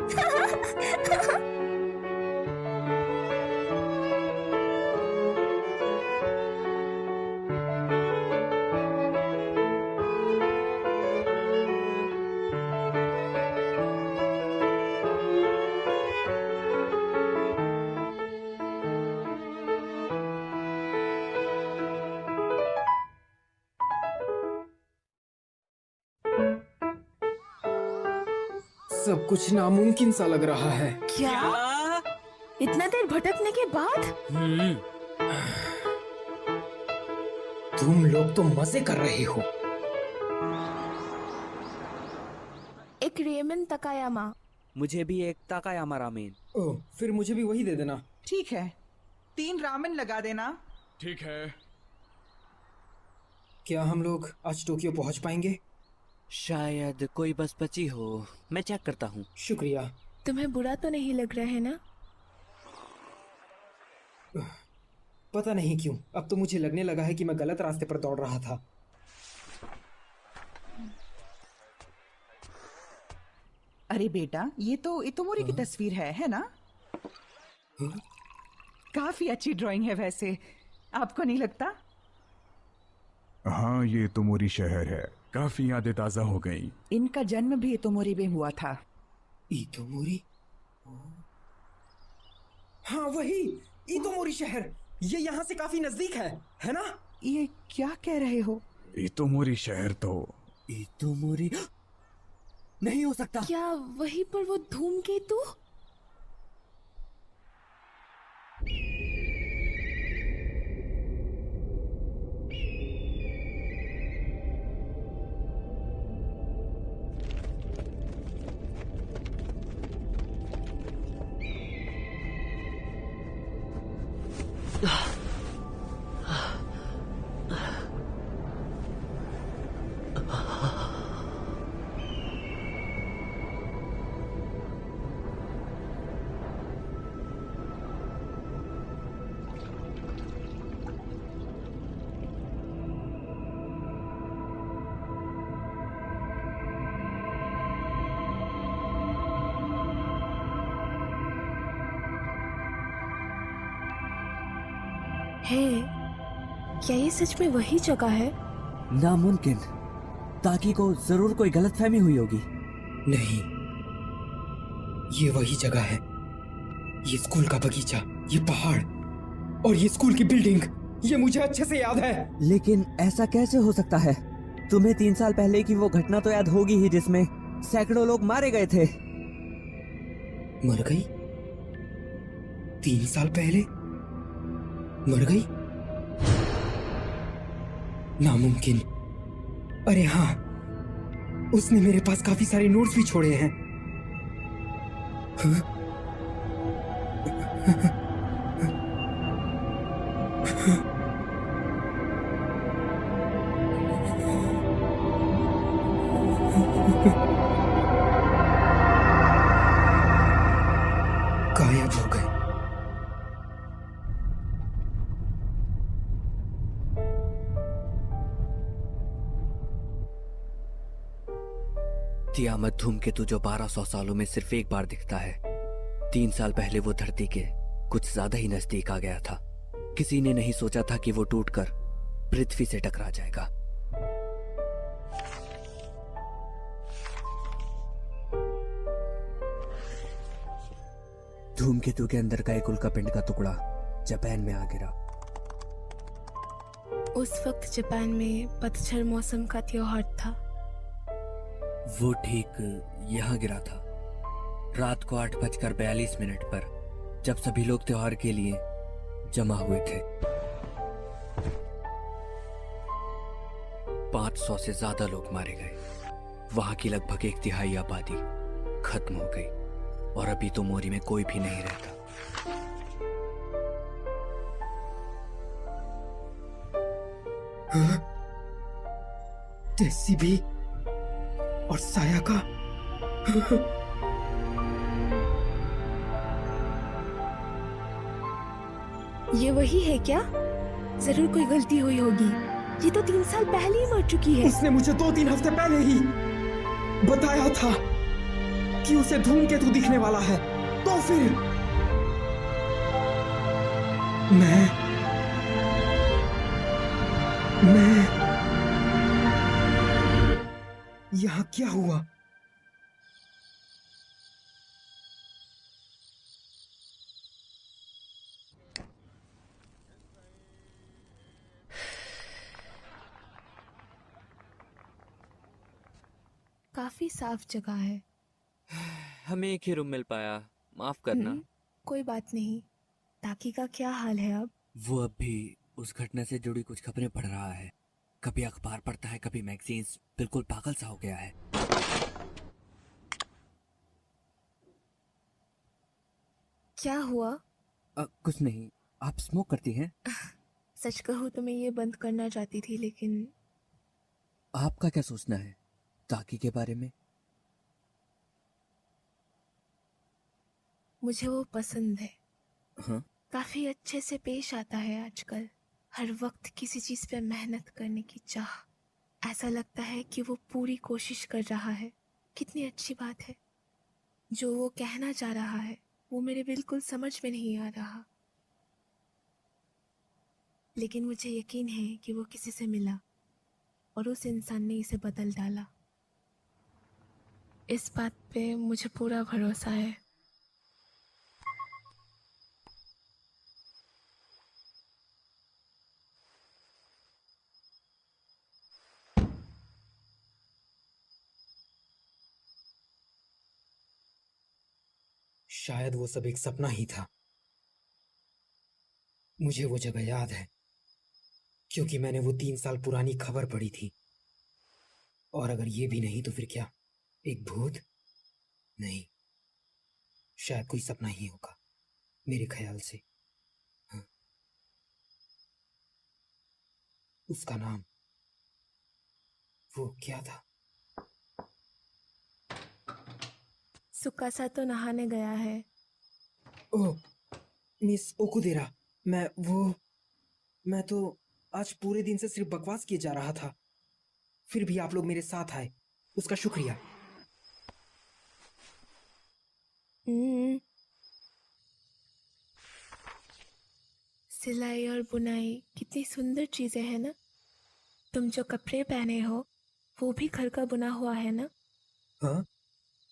सब कुछ नामुमकिन सा लग रहा है। क्या? इतना देर भटकने के बाद? तुम लोग तो मजे कर रहे हो। एक रेमन तकायामा। मुझे भी एक ताकायामा रामेन। ओह, फिर मुझे भी वही दे देना। ठीक है, 3 रामेन लगा देना। ठीक है। क्या हम लोग आज टोक्यो पहुंच पाएंगे? शायद कोई बस बची हो, मैं चेक करता हूँ। शुक्रिया। तुम्हें बुरा तो नहीं लग रहा है ना? पता नहीं क्यों, अब तो मुझे लगने लगा है कि मैं गलत रास्ते पर दौड़ रहा था। अरे बेटा, ये तो इतोमोरी की तस्वीर है ना? काफी अच्छी ड्राइंग है वैसे, आपको नहीं लगता? हाँ, ये इतोमोरी शहर है, काफी यादें ताजा हो गई। इनका जन्म भी इतोमोरी में हुआ था। इतोमोरी? हाँ वही, इतोमोरी शहर। ये यहाँ से काफी नजदीक है ना? ये क्या कह रहे हो? इतोमोरी शहर तो इतोमोरी नहीं हो सकता। क्या वहीं पर वो धूमकेतु? है, क्या ये सच में वही जगह है? नामुमकिन, ताकि को जरूर कोई गलतफहमी हुई होगी। नहीं, ये वही जगह है। ये स्कूल का बगीचा, ये पहाड़ और ये स्कूल की बिल्डिंग, ये मुझे अच्छे से याद है। लेकिन ऐसा कैसे हो सकता है? तुम्हें 3 साल पहले की वो घटना तो याद होगी ही जिसमें सैकड़ों लोग मारे गए थे। मर गई? 3 साल पहले मर गई? नामुमकिन। अरे हाँ, उसने मेरे पास काफी सारे नोट्स भी छोड़े हैं। हाँ? गायब हो गए। तियामत धूमकेतु जो 1200 सालों में सिर्फ एक बार दिखता है, 3 साल पहले वो धरती के कुछ ज्यादा ही नजदीक आ गया था। किसी ने नहीं सोचा था कि वो टूटकर पृथ्वी से टकरा जाएगा। धूमकेतु के अंदर का एक उल्कापिंड का टुकड़ा जापान में आ गिरा। उस वक्त जापान में पतझड़ मौसम का त्योहार था। वो ठीक यहाँ गिरा था रात को 8:42 पर, जब सभी लोग त्योहार के लिए जमा हुए थे। 500 से ज्यादा लोग मारे गए। वहां की लगभग 1/3 आबादी खत्म हो गई और अभी तो मोरी में कोई भी नहीं रहता। जेसीबी और साया का ये वही है क्या? जरूर कोई गलती हुई होगी। ये तो 3 साल पहले ही मर चुकी है। उसने मुझे 2-3 हफ्ते पहले ही बताया था कि उसे धूमकेतु दिखने वाला है। तो फिर मैं यहाँ क्या हुआ? काफी साफ जगह है। हमें एक ही रूम मिल पाया, माफ करना। कोई बात नहीं। ताकि का क्या हाल है अब? वो अब भी उस घटना से जुड़ी कुछ खबरें पढ़ रहा है। कभी अखबार पढ़ता है, कभी मैगजीन्स। बिल्कुल पागल सा हो गया है। क्या हुआ? कुछ नहीं। आप स्मोक करती हैं? सच कहूँ तो मैं ये बंद करना चाहती थी, लेकिन आपका क्या सोचना है ताकि के बारे में? मुझे वो पसंद है। हाँ? काफी अच्छे से पेश आता है आजकल। हर वक्त किसी चीज पे मेहनत करने की चाह। ऐसा लगता है कि वो पूरी कोशिश कर रहा है। कितनी अच्छी बात है। जो वो कहना चाह रहा है वो मेरे बिल्कुल समझ में नहीं आ रहा, लेकिन मुझे यकीन है कि वो किसी से मिला और उस इंसान ने इसे बदल डाला। इस बात पे मुझे पूरा भरोसा है। शायद वो सब एक सपना ही था। मुझे वो जगह याद है क्योंकि मैंने वो 3 साल पुरानी खबर पढ़ी थी। और अगर ये भी नहीं तो फिर क्या? एक भूत? नहीं, शायद कोई सपना ही होगा मेरे ख्याल से। हाँ। उसका नाम वो क्या था? सुकासा तो नहाने गया है। ओह, मिस ओकुदेरा, मैं तो आज पूरे दिन से सिर्फ बकवास किए जा रहा था। फिर भी आप लोग मेरे साथ आए, उसका शुक्रिया। सिलाई और बुनाई कितनी सुंदर चीजें हैं ना। तुम जो कपड़े पहने हो वो भी घर का बुना हुआ है ना? हाँ?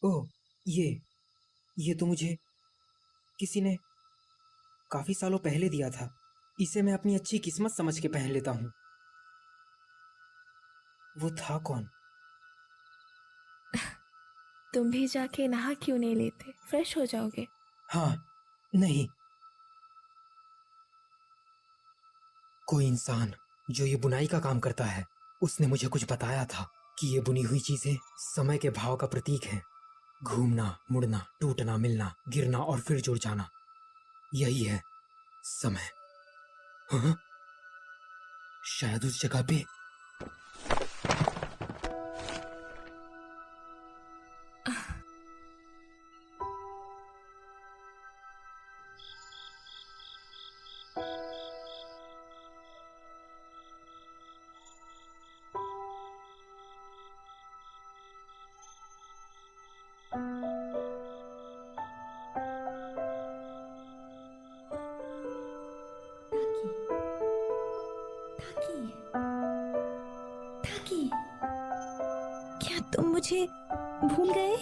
ओह, ये तो मुझे किसी ने काफी सालों पहले दिया था। इसे मैं अपनी अच्छी किस्मत समझ के पहन लेता हूँ। वो था कौन? तुम भी जाके नहा क्यों नहीं लेते? फ्रेश हो जाओगे। हाँ, नहीं, कोई इंसान जो ये बुनाई का काम करता है, उसने मुझे कुछ बताया था कि ये बुनी हुई चीजें समय के भाव का प्रतीक हैं। घूमना, मुड़ना, टूटना, मिलना, गिरना और फिर जुड़ जाना, यही है समय। हाँ? शायद उस जगह पे क्या तुम मुझे भूल गए?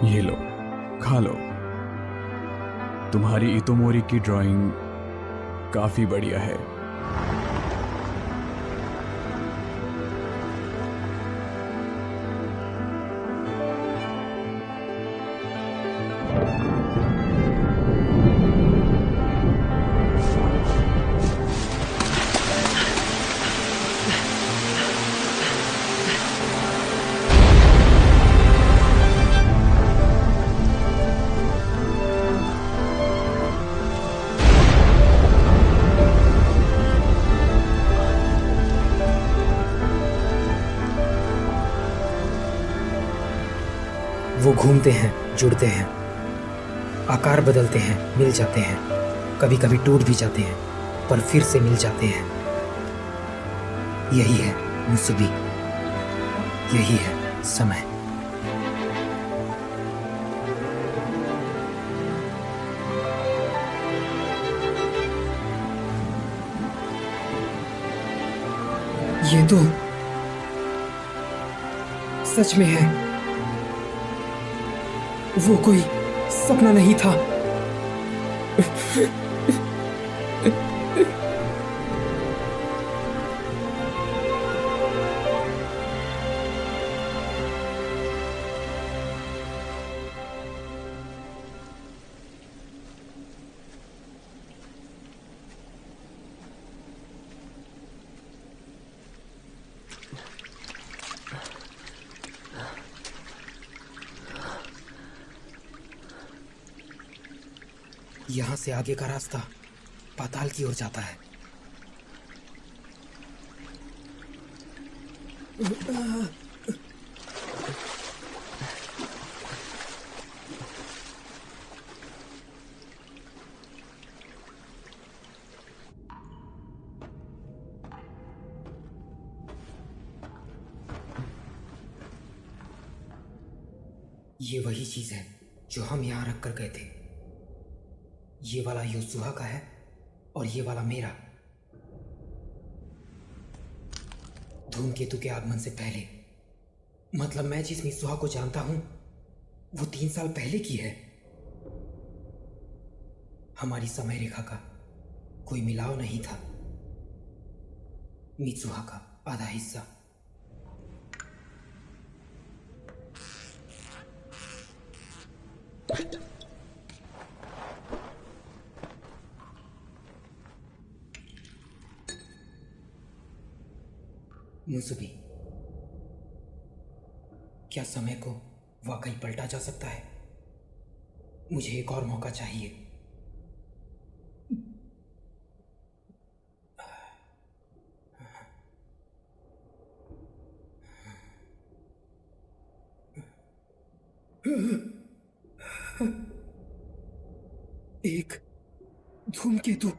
ये लो, खा लो। तुम्हारी इतोमोरी की ड्राइंग काफी बढ़िया है। वो घूमते हैं, जुड़ते हैं, आकार बदलते हैं, मिल जाते हैं, कभी कभी टूट भी जाते हैं, पर फिर से मिल जाते हैं। यही है मुसुबी, यही है समय। ये तो सच में है, वो कोई सपना नहीं था। यहाँ से आगे का रास्ता पाताल की ओर जाता है। ये वही चीज है जो हम यहाँ रख कर गए थे। ये वाला योसुहा का है और ये वाला मेरा। धूमकेतु के आगमन से पहले, मतलब मैं जिस मित्सुहा को जानता हूं वो 3 साल पहले की है। हमारी समय रेखा का कोई मिलाव नहीं था। मित्सुहा का आधा हिस्सा। मुसुबी, क्या समय को वाकई पलटा जा सकता है? मुझे एक और मौका चाहिए। एक धूमकेतु।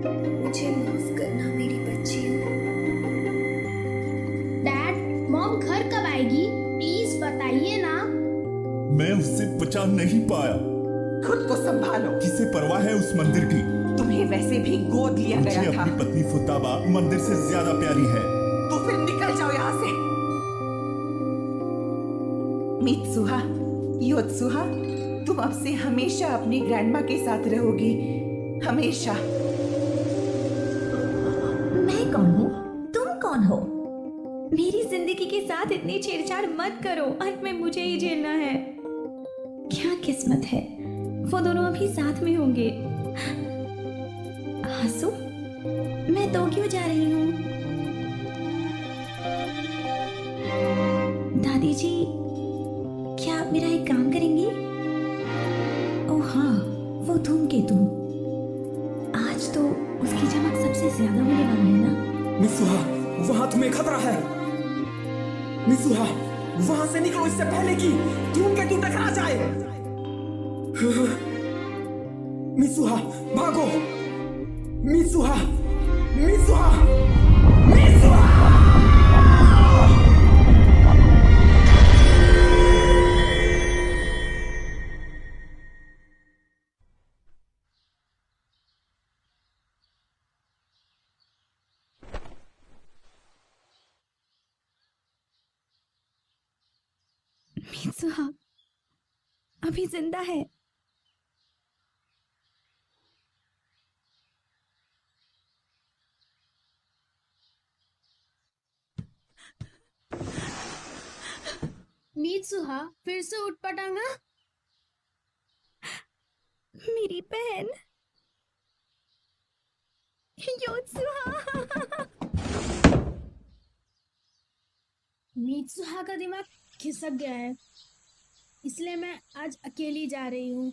मुझे माफ करना मेरी बच्चियों। डैड, मॉम घर कब आएगी? प्लीज बताइए ना। मैं उससे बचा नहीं पाया। खुद को संभालो। किसे परवाह है उस मंदिर की? तुम्हें वैसे भी गोद लिया मुझे गया था। अपनी पत्नी फुताबा मंदिर से ज्यादा प्यारी है। तो फिर निकल जाओ यहाँ से। मित्सुहा, योत्सुहा, तुम अब से हमेशा अपनी ग्रैंडमा के साथ रहोगी, हमेशा। मैं कौन हूँ? तुम कौन हो? मेरी जिंदगी के साथ इतनी छेड़छाड़ मत करो। अंत में मुझे ही झेलना है। क्या किस्मत है, वो दोनों अभी साथ में होंगे। हासू, मैं तो क्यों जा रही हूँ? दादी जी, क्या आप मेरा एक काम करेंगी? ओह हाँ, वो धूमकेतु। आज तो उसकी चमक सबसे ज्यादा होने वाली है ना? मित्सुहा, वहां तुम्हें खतरा है। मित्सुहा, वहां से निकलो इससे पहले कि धूमकेतु टकरा जाए। मित्सुहा, भागो। Mitsuha, Mitsuha, Mitsuha! मित्सुहा अभी जिंदा है। मित्सुहा फिर से उठ पटांगा। मेरी बहन योत्सुहा। मित्सुहा का दिमाग खिसक गया है, इसलिए मैं आज अकेली जा रही हूँ।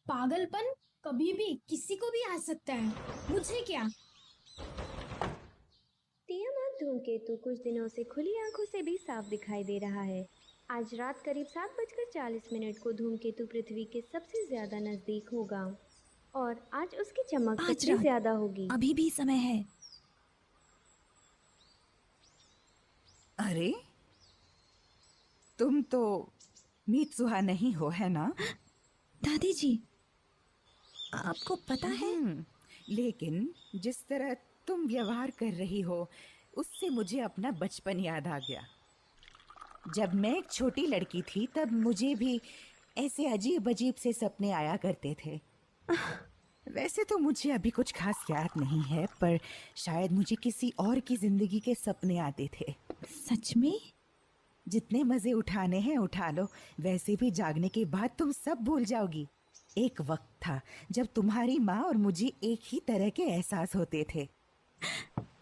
पागलपन कभी भी किसी को भी आ सकता है, मुझे क्या। तियामात धूमकेतु कुछ दिनों से खुली आंखों से भी साफ दिखाई दे रहा है। आज रात करीब 7:40 को धूमकेतु पृथ्वी के सबसे ज्यादा नजदीक होगा और आज उसकी चमक सबसे ज्यादा होगी। अभी भी समय है। अरे, तुम तो मित्सुहा नहीं हो, है ना? दादी जी, आपको पता है? लेकिन जिस तरह तुम व्यवहार कर रही हो उससे मुझे अपना बचपन याद आ गया। जब मैं एक छोटी लड़की थी तब मुझे भी ऐसे अजीब अजीब से सपने आया करते थे। वैसे तो मुझे अभी कुछ खास याद नहीं है, पर शायद मुझे किसी और की जिंदगी के सपने आते थे। सच में? जितने मजे उठाने हैं उठा लो, वैसे भी जागने के बाद तुम सब भूल जाओगी। एक वक्त था जब तुम्हारी माँ और मुझे एक ही तरह के एहसास होते थे।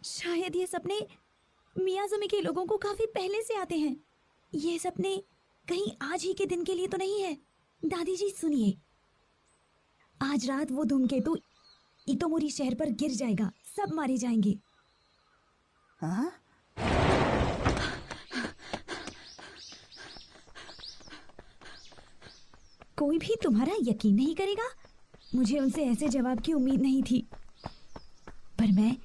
शायद ये सपने मियाज़ुमी के लोगों को काफी पहले से आते हैं। ये सपने कहीं आज ही के दिन के लिए तो नहीं है। दादी जी सुनिए, आज रात वो धूमकेतु इतोमोरी शहर पर गिर जाएगा, सब मारे जाएंगे। हाँ? कोई भी तुम्हारा यकीन नहीं करेगा। मुझे उनसे ऐसे जवाब की उम्मीद नहीं थी, पर मैं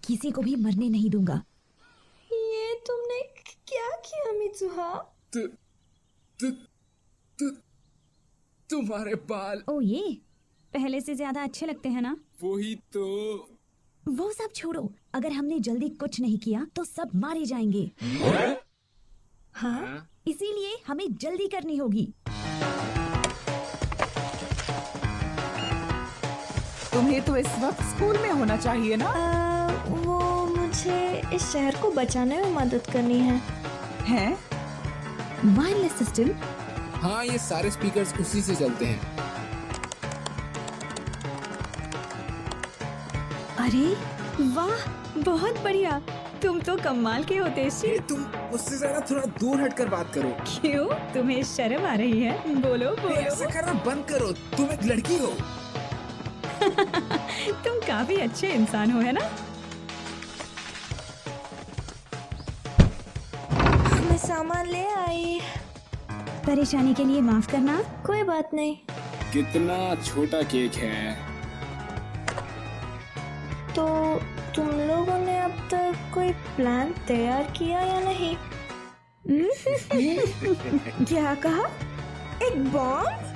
किसी को भी मरने नहीं दूंगा। ये तुमने क्या किया मित्सुहा? तुम्हारे बाल। ओ ये पहले से ज्यादा अच्छे लगते हैं ना? वही तो। वो सब छोड़ो, अगर हमने जल्दी कुछ नहीं किया तो सब मारे जाएंगे। हाँ, इसीलिए हमें जल्दी करनी होगी। तुम्हें तो इस वक्त स्कूल में होना चाहिए ना? वो मुझे इस शहर को बचाने में मदद करनी है। हैं? Wireless system? हाँ, ये सारे स्पीकर्स उसी से चलते हैं। अरे वाह, बहुत बढ़िया। तुम तो कमाल के हो तेशी। तुम उससे जरा थोड़ा दूर हटकर बात करो। क्यों, तुम्हें शर्म आ रही है? बोलो बोलो। ऐसा करना बंद करो, तुम एक लड़की हो। तुम काफी अच्छे इंसान हो, है ना? मैं सामान ले आई। परेशानी के लिए माफ करना। कोई बात नहीं। कितना छोटा केक है। तो तुम लोगों ने अब तक कोई प्लान तैयार किया या नहीं? क्या कहा? एक बॉम्ब?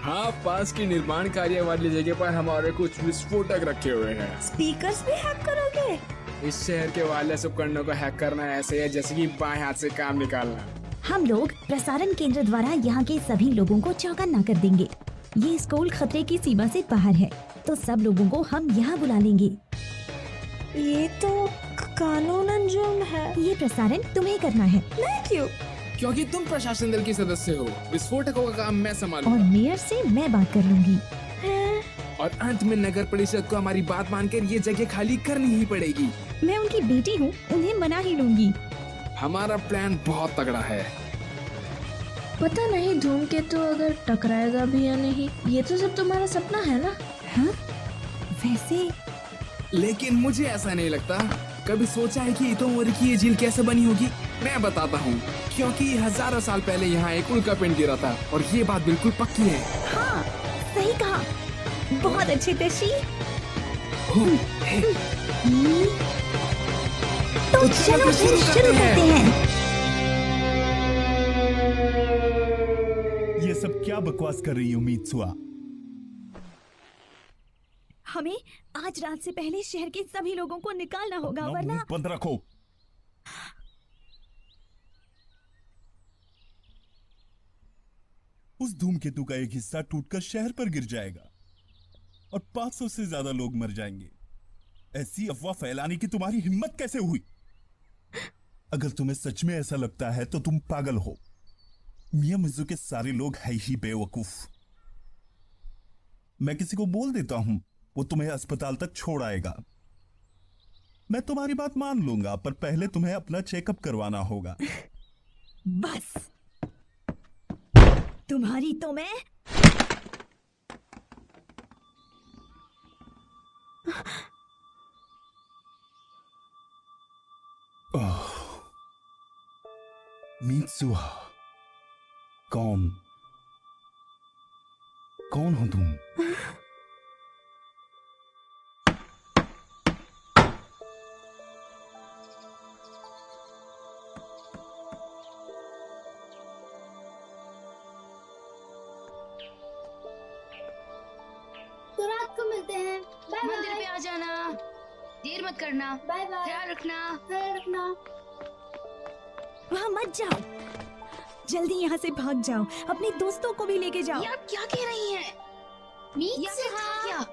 हाँ, पास की निर्माण कार्य वाली जगह पर हमारे कुछ विस्फोटक रखे हुए हैं। स्पीकर्स भी हैक करोगे? इस शहर के वायरलेस उपकरणों को हैक करना ऐसे है जैसे कि बाएं हाथ से काम निकालना। हम लोग प्रसारण केंद्र द्वारा यहाँ के सभी लोगों को चौकन्ना कर देंगे। ये स्कूल खतरे की सीमा से बाहर है, तो सब लोगों को हम यहाँ बुला लेंगे। ये तो कानूनन जुर्म है। ये प्रसारण तुम्हें करना है। नहीं, क्यों? क्योंकि तुम प्रशासन दल के सदस्य हो। विस्फोटकों का काम मैं संभालूंगा। और मेयर से मैं बात कर लूंगी। और अंत में नगर परिषद को हमारी बात मानकर ये जगह खाली करनी ही पड़ेगी। मैं उनकी बेटी हूँ, उन्हें मना ही लूंगी। हमारा प्लान बहुत तगड़ा है। पता नहीं धूमकेतु अगर टकराएगा भी या नहीं। ये तो सब तुम्हारा सपना है ना? हाँ? वैसे लेकिन मुझे ऐसा नहीं लगता। कभी सोचा है कि इतोमोरी की ये झील कैसे बनी होगी? मैं बताता हूँ। क्योंकि हजारों साल पहले यहाँ एक उल्का पिंड गिरा था और ये बात बिल्कुल पक्की है। हाँ, सही कहा। बहुत अच्छे तशी। तो चलो फिर शुरू करते हैं। ये सब क्या बकवास कर रही हो मीत्सुआ? हमें आज रात से पहले शहर के सभी लोगों को निकालना होगा, वरना मुंह बंद रखो। उस धूमकेतु का एक हिस्सा टूटकर शहर पर गिर जाएगा और 500 से ज्यादा लोग मर जाएंगे। ऐसी अफवाह फैलाने की तुम्हारी हिम्मत कैसे हुई? अगर तुम्हें सच में ऐसा लगता है तो तुम पागल हो। मियामिज़ु के सारे लोग है ही बेवकूफ। मैं किसी को बोल देता हूं, वो तुम्हें अस्पताल तक छोड़ आएगा। मैं तुम्हारी बात मान लूंगा, पर पहले तुम्हें अपना चेकअप करवाना होगा। बस तुम्हारी तो मैं मीत्सुआ, कौन हो तुम? तो रात को मिलते हैं। Bye bye. मंदिर पे आ जाना, देर मत करना। Bye bye. ख्याल रखना। ख्याल रखना। वहाँ मत जाओ, जल्दी यहाँ से भाग जाओ। अपने दोस्तों को भी लेके जाओ। ये आप क्या कह रही हैं? मीत्सुहा,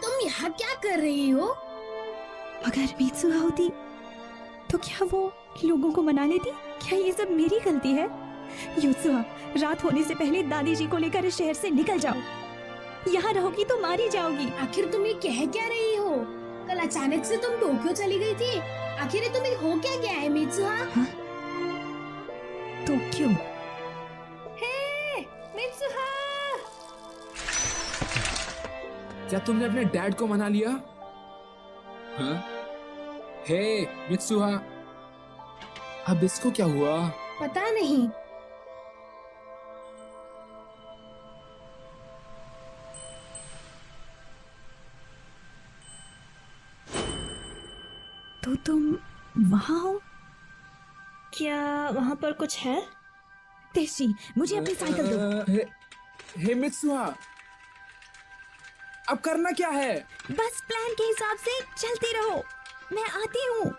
तुम यहाँ क्या कर रही हो? अगर मीत्सुहा होती तो क्या वो लोगों को मना लेती? क्या ये सब मेरी गलती है? यूत्सुहा, रात होने से पहले दादी जी को लेकर इस शहर से निकल जाओ। यहाँ रहोगी तो मारी जाओगी। आखिर तुम ये कह क्या रही हो? कल अचानक से तुम टोक्यो चली गई थी। आखिर ये तुम्हें हो क्या गया है मीत्सुहा? हाँ? टोक्यो? हे मीत्सुहा! क्या तुमने अपने डैड को मना लिया? हाँ? हे मित्सुहा, अब इसको क्या हुआ? पता नहीं। तो तुम वहाँ हो? क्या वहाँ पर कुछ है? तेशी, मुझे अपनी साइकिल दो। हे मित्सुहा, अब करना क्या है? बस प्लान के हिसाब से चलते रहो, मैं आती हूँ।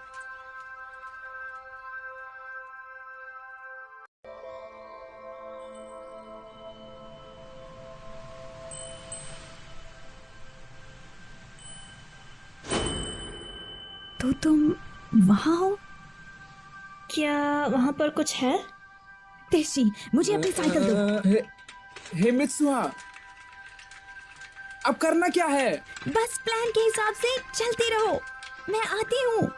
तो तुम वहाँ हो? क्या वहाँ पर कुछ है? तेशी, मुझे अपनी साइकिल दो। हे मित्सुहा, अब करना क्या है? बस प्लान के हिसाब से चलते रहो, मैं आती हूँ।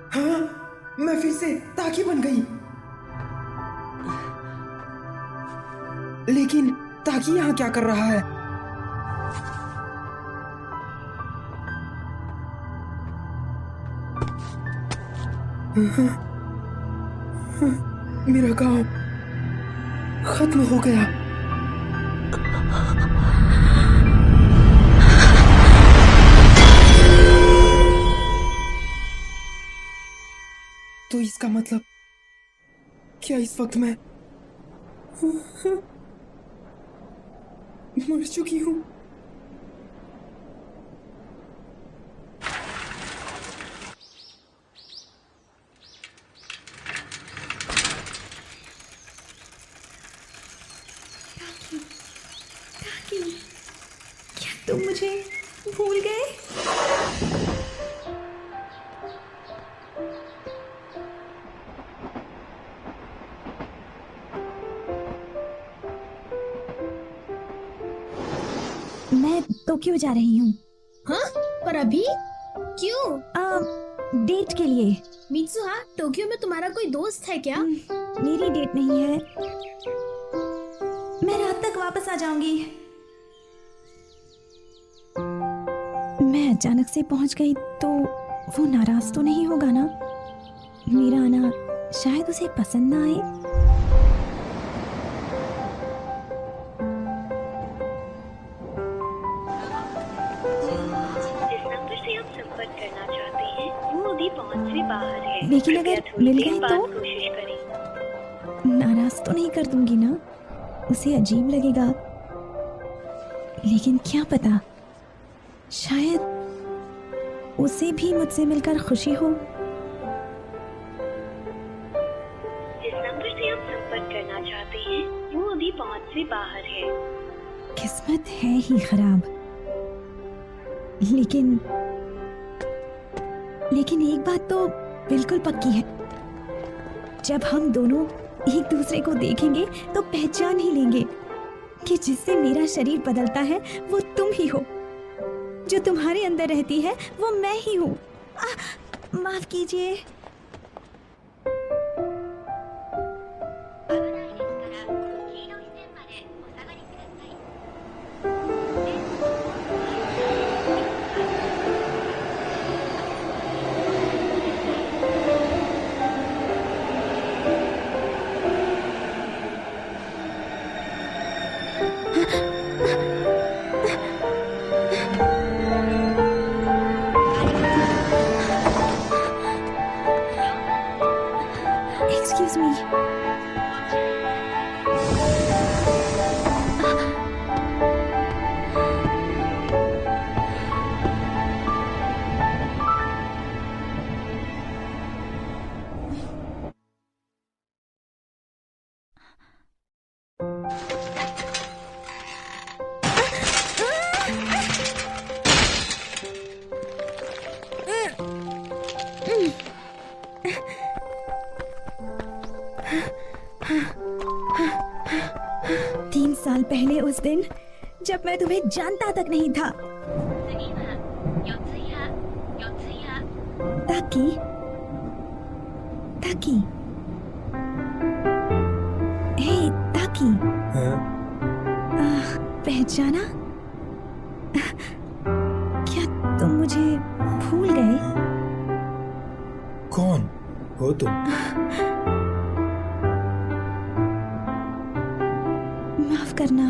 हाँ? मैं फिर से ताकि बन गई। लेकिन ताकि यहाँ क्या कर रहा है? मेरा गांव खत्म हो गया। तो इसका मतलब क्या इस वक्त मैं मर चुकी हूँ? क्या तुम मुझे भूल गए? मैं टोक्यो जा रही हूँ। हाँ? पर अभी क्यों? डेट के लिए। मित्सुहा, टोक्यो में तुम्हारा कोई दोस्त है क्या? मेरी डेट नहीं है। मैं रात तक वापस आ जाऊंगी। मैं अचानक से पहुंच गई तो वो नाराज तो नहीं होगा ना? मेरा आना शायद उसे पसंद ना आए। लेकिन अगर मिल गए तो नाराज तो नहीं कर दूंगी ना? उसे अजीब लगेगा। लेकिन क्या पता, शायद उसे भी मुझसे मिलकर खुशी हो। जिस नंबर से आप संपर्क करना चाहते हैं वो अभी पहुंच से बाहर है। किस्मत है ही खराब। लेकिन एक बात तो बिल्कुल पक्की है, जब हम दोनों एक दूसरे को देखेंगे तो पहचान ही लेंगे कि जिससे मेरा शरीर बदलता है वो तुम ही हो, जो तुम्हारे अंदर रहती है वो मैं ही हूँ। माफ कीजिए। Excuse me. तीन साल पहले उस दिन जब मैं तुम्हें जानता तक नहीं था। ताकि हे ताकि पहचाना? क्या तुम मुझे भूल गए? कौन हो तुम? माफ करना।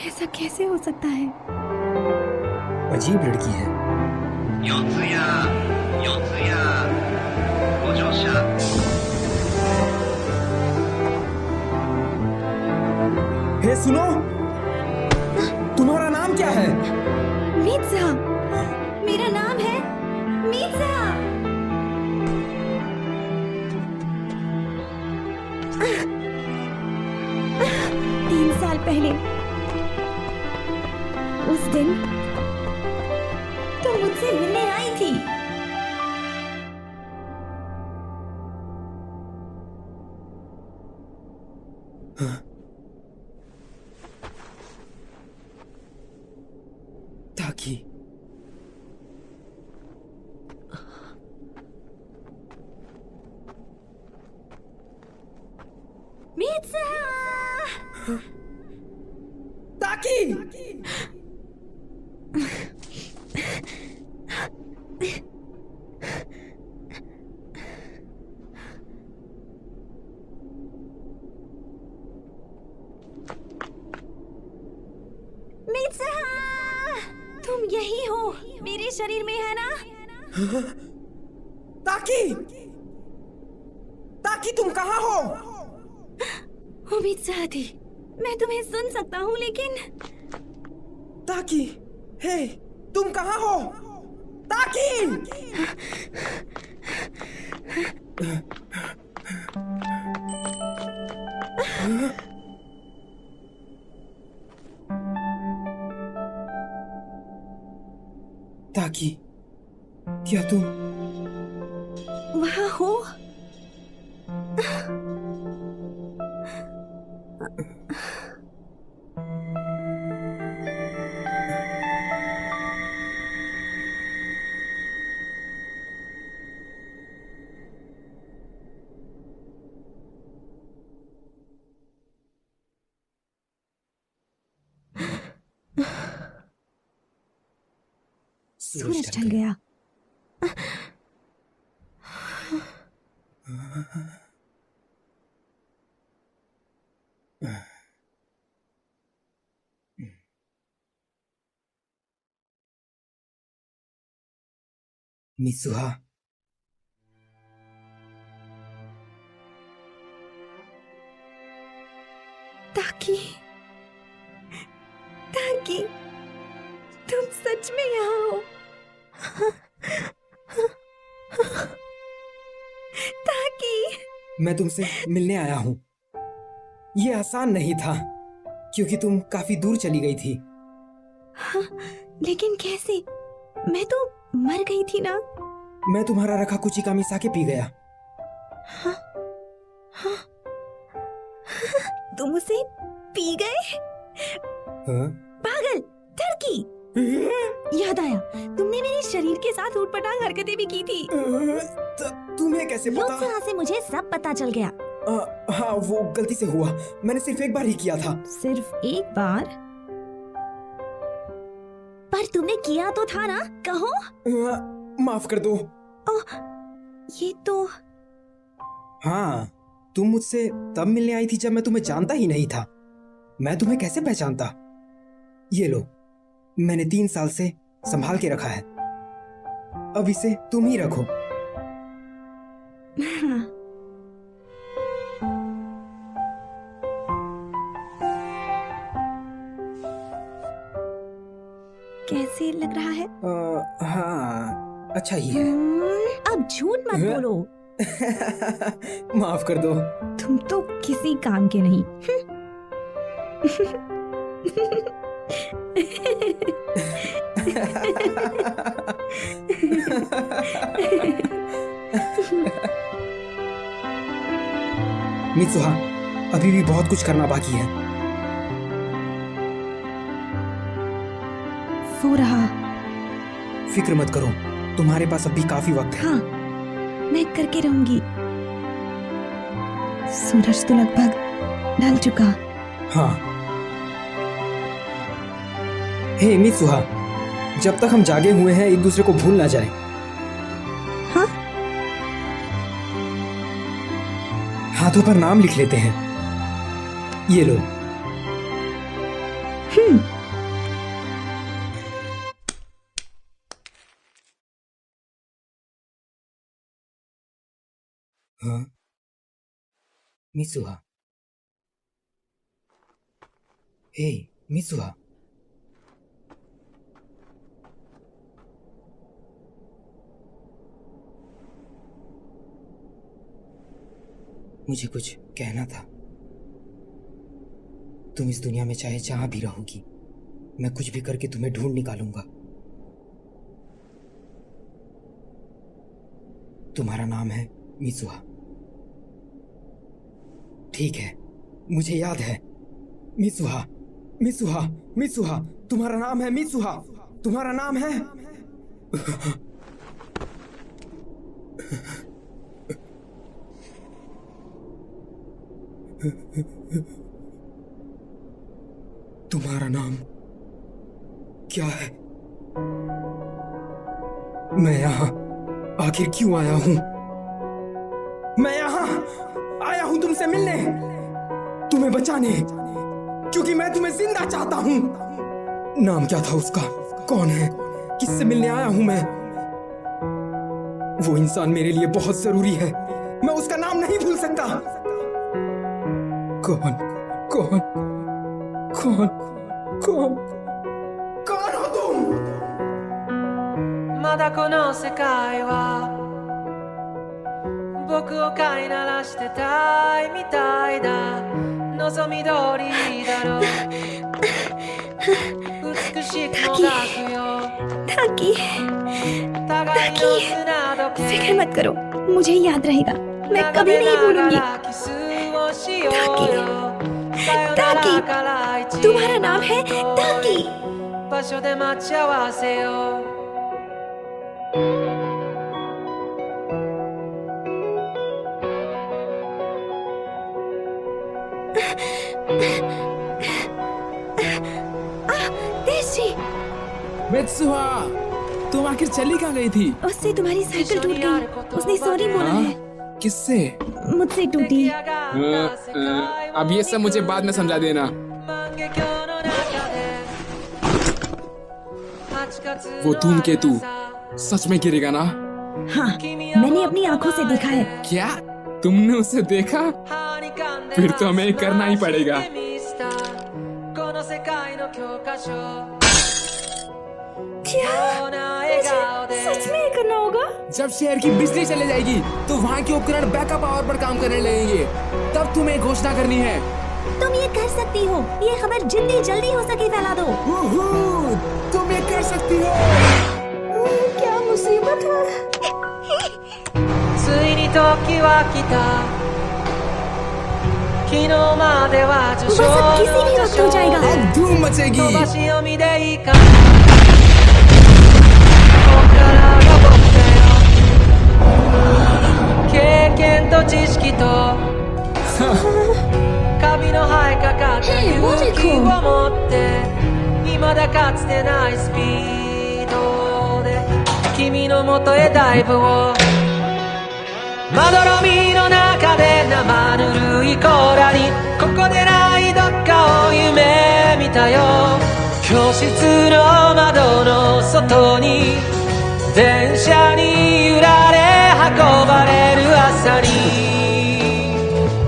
ऐसा कैसे हो सकता है? अजीब लड़की है। हे सुनो, तुम्हारा नाम क्या है? मीत्सा। मेरा नाम है मीत्सा। 3 साल पहले उस दिन तुम मुझसे मिलने आई थी। ताकि ताकि तुम यही हो, मेरे शरीर में है ना? ताकि ताकि तुम कहाँ हो? उम्मीद थी मैं तुम्हें सुन सकता हूँ, लेकिन ताकि, हे, तुम कहाँ हो? ताकि! ताकि, क्या तुम वहाँ हो? सूरज ढल गया। मित्सुहा, ताकि ताकि तुम सच में यहाँ हो? ताकि मैं तुमसे मिलने आया हूँ। ये आसान नहीं था क्योंकि तुम काफी दूर चली गई थी। हाँ, लेकिन कैसे? मैं तो मर गई थी ना। मैं तुम्हारा रखा कुची का मिसा के पी गया। हाँ, हाँ, तुम उसे पी गए? हाँ? पागल, टर्की! याद आया, तुमने मेरे शरीर के साथ ऊटपटांग हरकतें भी की थी। तुम्हें कैसे पता? लोकसभा से मुझे सब पता चल गया। हाँ, वो गलती से हुआ। मैंने सिर्फ एक बार ही किया था। सिर्फ एक बार? पर तुमने किया तो था ना, कहो? माफ कर दो। ये तो... हाँ, तुम मुझसे तब मिलने आई थी जब मैं तुम्हें जानता ही नहीं था। मैं तुम्हें कैसे पहचानता? ये लो, मैंने 3 साल से संभाल के रखा है। अब इसे तुम ही रखो। कैसे लग रहा है? हाँ, अच्छा ही है। अब झूठ मत बोलो। माफ कर दो। तुम तो किसी काम के नहीं। मित्सुहा, अभी भी बहुत कुछ करना बाकी है। सो रहा। फिक्र मत करो, तुम्हारे पास अभी काफी वक्त है। हाँ, मैं करके रहूंगी। सूरज तो लगभग ढल चुका। हाँ। हे मित्सुहा, जब तक हम जागे हुए हैं एक दूसरे को भूल ना जाए। हाँ? हाथों पर नाम लिख लेते हैं। ये लो। हाँ? मित्सुहा। हे मित्सुहा। मुझे कुछ कहना था। तुम इस दुनिया में चाहे जहां भी रहोगी, मैं कुछ भी करके तुम्हें ढूंढ निकालूंगा। तुम्हारा नाम है मित्सुहा। ठीक है, मुझे याद है। मित्सुहा, मित्सुहा, मित्सुहा, तुम्हारा नाम है मित्सुहा। तुम्हारा नाम है? तुम्हारा नाम क्या है? मैं यहाँ आखिर क्यों आया हूँ? मैं यहाँ आया हूँ तुमसे मिलने, तुम्हें बचाने, क्योंकि मैं तुम्हें जिंदा चाहता हूँ। नाम क्या था उसका? कौन है? किससे मिलने आया हूँ मैं? वो इंसान मेरे लिए बहुत जरूरी है, मैं उसका नाम नहीं भूल सकता। कौन कौन कौन कौन कौन हो तुम? まだこの世界は僕を飼いならしてたいみたいだ。望み通りだろう。美しくもがくよ。ताकि फिक्र मत करो, मुझे याद रहेगा, मैं कभी नहीं भूलूंगी। ताकि तुम्हारा नाम है ताकि। 場所で待ち合わせよう。 मित्सुहा, तुम आखिर चली कहाँ गई थी? उससे तुम्हारी साइकिल टूट गई, उसने सॉरी बोला है। किससे? मुझसे टूटी। अब ये सब मुझे बाद में समझा देना। वो धूमकेतु सच में गिरेगा ना? हाँ, मैंने अपनी आंखों से देखा है। क्या? तुमने उसे देखा? फिर तो हमें करना ही पड़ेगा। सच में करना होगा? जब शहर की बिजली चले जाएगी तो वहाँ के उपकरण बैकअप पावर पर काम करने लगेंगे, तब तुम्हें घोषणा करनी है। तुम ये कर सकती हो, ये खबर जितनी जल्दी हो सके फैला दो। तुम ये कर सकती हो। क्या मुसीबत है? ついに時は来た。昨日までは受賞の序章で धूम मचेगी। 飛ばし読みでいいか。こっからが僕だよ。経験と知識とカビの生えかかった勇気を持って未だかつてないスピードで君のもとへダイブを。まどろみの中で生ぬるい甲羅にここでないどっかを夢見たよ。教室の窓の外に電車に揺られ運ばれる朝に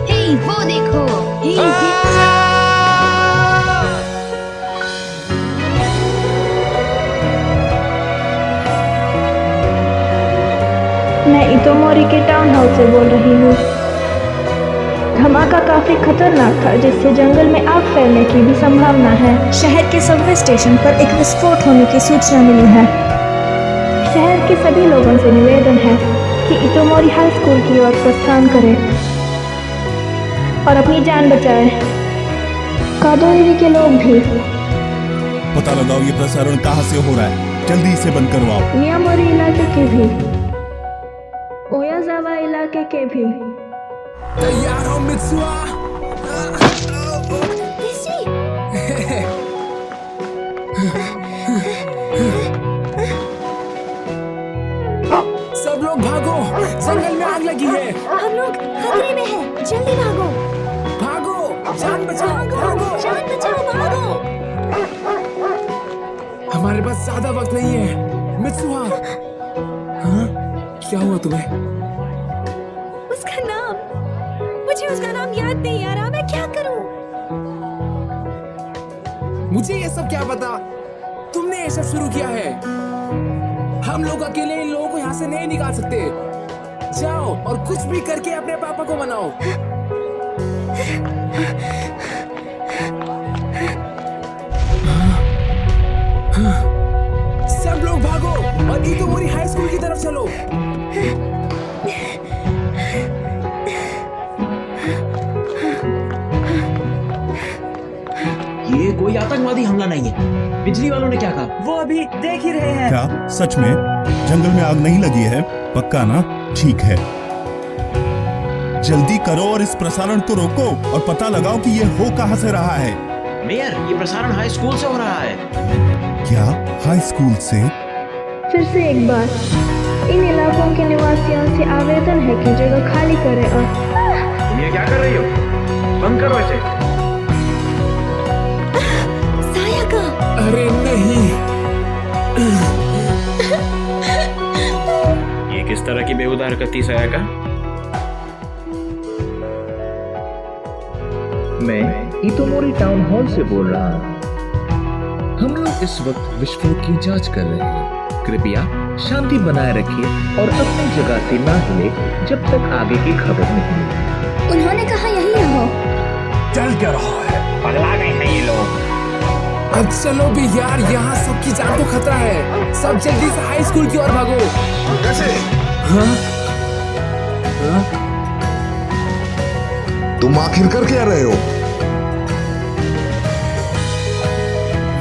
Hey, वो देखो। मैं इतोमोरी के टाउन हाउस से बोल रही हूँ। धमाका काफी खतरनाक था, जिससे जंगल में आग फैलने की भी संभावना है। शहर के सबवे स्टेशन पर एक विस्फोट होने की सूचना मिली है। शहर के सभी लोगों से निवेदन है कि इतोमोरी हाई स्कूल की ओर प्रस्थान करें और अपनी जान बचाएं। कादोरी के लोग भी। पता लगाओ ये प्रसारण कहाँ से हो रहा है, जल्दी इसे बंद करवाओ। मियामोरी इलाके के भी, ओयाजावा इलाके के भी। तैयार हो मित्सुहा? सब लोग भागो, जंगल में आग लगी है। हम लोग खतरे में हैं, जल्दी भागो। भागो, जान बचाओ, भागो, जान बचाओ, भागो। हमारे पास ज्यादा वक्त नहीं है। मित्सुहा, हाँ? क्या हुआ तुम्हें? उसका नाम, मुझे उसका नाम याद नहीं आ रहा, मैं क्या करूं? मुझे ये सब क्या पता? तुमने ये सब शुरू किया है। हम लोग अकेले इन लोगों को यहाँ से नहीं निकाल सकते। जाओ और कुछ भी करके अपने पापा को मनाओ। सब लोग भागो और इतोमोरी हाई स्कूल की तरफ चलो। ये कोई कोई आतंकवादी हमला नहीं है। बिजली वालों ने क्या कहा? वो अभी देख ही रहे हैं। क्या सच में जंगल में आग नहीं लगी है? पक्का ना? ठीक है, जल्दी करो और इस प्रसारण को रोको और पता लगाओ कि ये हो कहां से रहा है। मेयर, ये प्रसारण हाई स्कूल से हो रहा है। क्या हाई स्कूल से? फिर से एक बार, इन इलाकों के निवासियों से आवेदन है कि जगह खाली करें और तुम ये क्या कर रही हो? बंद करो इसे। साया का। अरे नहीं। ये किस तरह की बेहुदा हरकत थी साया का? मैं इतोमोरी टाउन हॉल से बोल रहा हूँ। हम लोग इस वक्त विस्फोट की जांच कर रहे हैं। कृपया शांति बनाए रखिए और अपनी जगह से ना हिले जब तक आगे की खबर नहीं मिले। उन्होंने कहा यही रहो। चल क्या रहा है? पगला गए हैं ये लोग। अब चलो भी यार, यहाँ सबकी जान को खतरा है। सब जल्दी से हाई स्कूल की ओर भागो। कैसे? हाँ? तुम आखिर कर क्या रहे हो?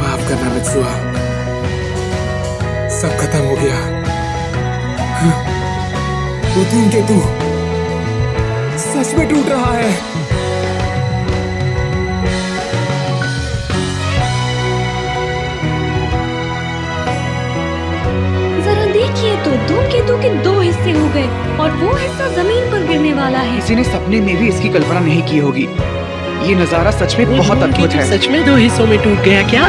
माफ करना मित्सुआ, सब खत्म हो गया। वो धूमकेतु सच में टूट रहा है। जरा देखिए तो, धूमकेतु के 2 हिस्से हो गए और वो हिस्सा जमीन पर गिरने वाला है। किसी ने सपने में भी इसकी कल्पना नहीं की होगी। ये नजारा सच में बहुत अद्भुत है। सच में 2 हिस्सों में टूट गया क्या?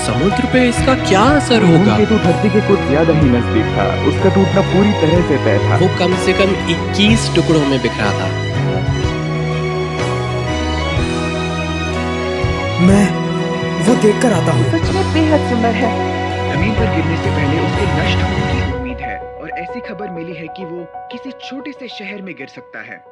समुद्र पे इसका क्या असर होगा? धूमकेतु धरती के कुछ ज्यादा ही नजदीक था। उसका टूटना पूरी तरह से तय था। वो कम से कम 21 टुकड़ों में बिखरा था। मैं वो देख कर आता हूँ। सच में बेहद सुंदर है। जमीन पर गिरने से पहले उसके नष्ट होने की उम्मीद है और ऐसी खबर मिली है कि वो किसी छोटे से शहर में गिर सकता है।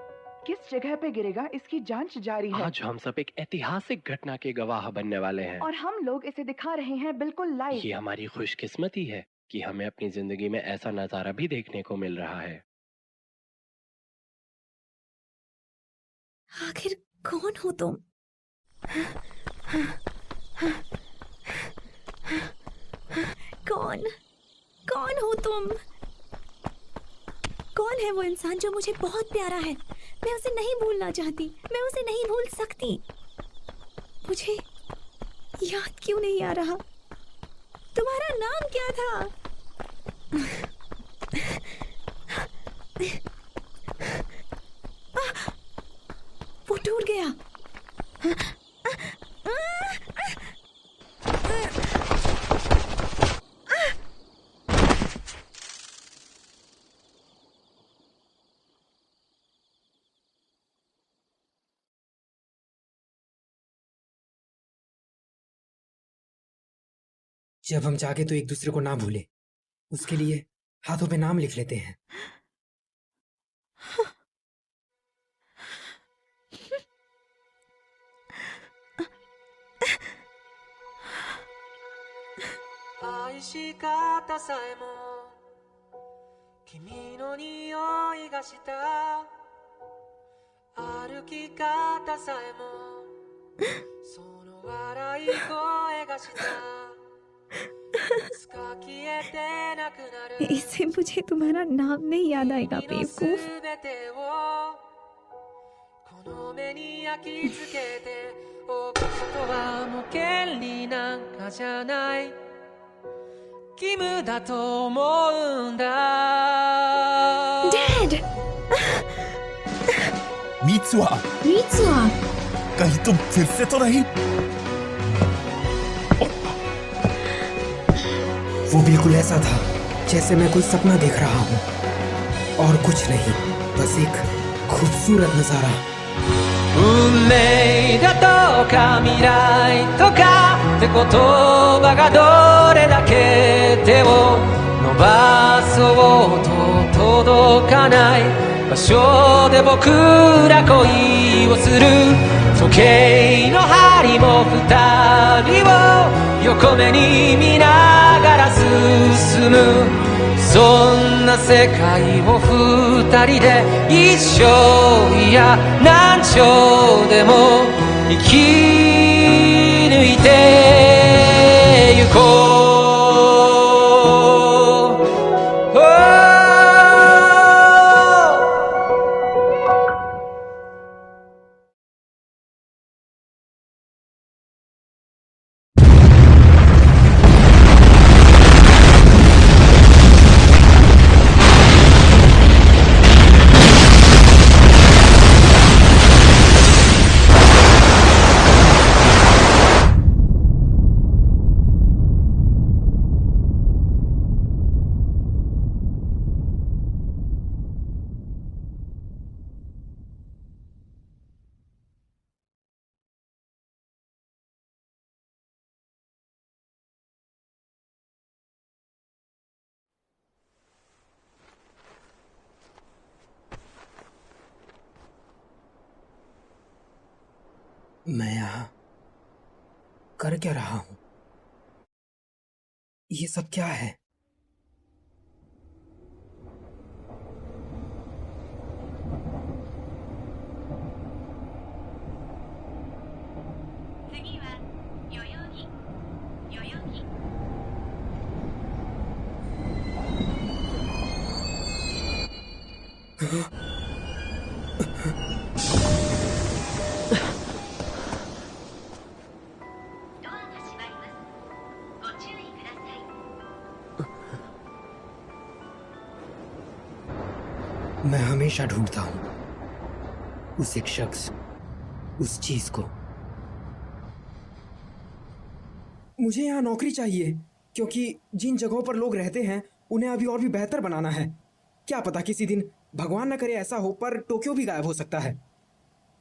किस जगह पे गिरेगा इसकी जांच जारी है। आज हम सब एक ऐतिहासिक घटना के गवाह बनने वाले हैं और हम लोग इसे दिखा रहे हैं बिल्कुल लाइव। ये हमारी खुशकिस्मती है कि हमें अपनी जिंदगी में ऐसा नजारा भी देखने को मिल रहा है। आखिर कौन हो तुम? कौन हो तुम? कौन है वो इंसान जो मुझे बहुत प्यारा है? मैं उसे नहीं भूलना चाहती, मैं उसे नहीं भूल सकती। मुझे याद क्यों नहीं आ रहा? तुम्हारा नाम क्या था? वो टूट गया। जब हम जागे तो एक दूसरे को ना भूले, उसके लिए हाथों पे नाम लिख लेते हैं। इससे मुझे तुम्हारा नाम नहीं याद आएगा बेवकूफ। डैड! मित्सुआ! मित्सुआ! कहीं तुम फिर से तो नहीं? वो बिल्कुल ऐसा था जैसे मैं कोई सपना देख रहा हूँ और कुछ नहीं, बस एक खूबसूरत नजारा। 運命だとか未来とかって言葉がどれだけ手を伸ばそうと届かない場所で僕ら恋をする時計の針も二人を横目に見ながら進むそんな世界を二人で一生いや何兆でも生き抜いてゆこう、मैं यहाँ कर क्या रहा हूँ? ये सब क्या है? मैं हमेशा ढूंढता हूं उस एक शख्स, उस चीज को। मुझे यहाँ नौकरी चाहिए क्योंकि जिन जगहों पर लोग रहते हैं उन्हें अभी और भी बेहतर बनाना है। क्या पता किसी दिन, भगवान न करे ऐसा हो, पर टोक्यो भी गायब हो सकता है।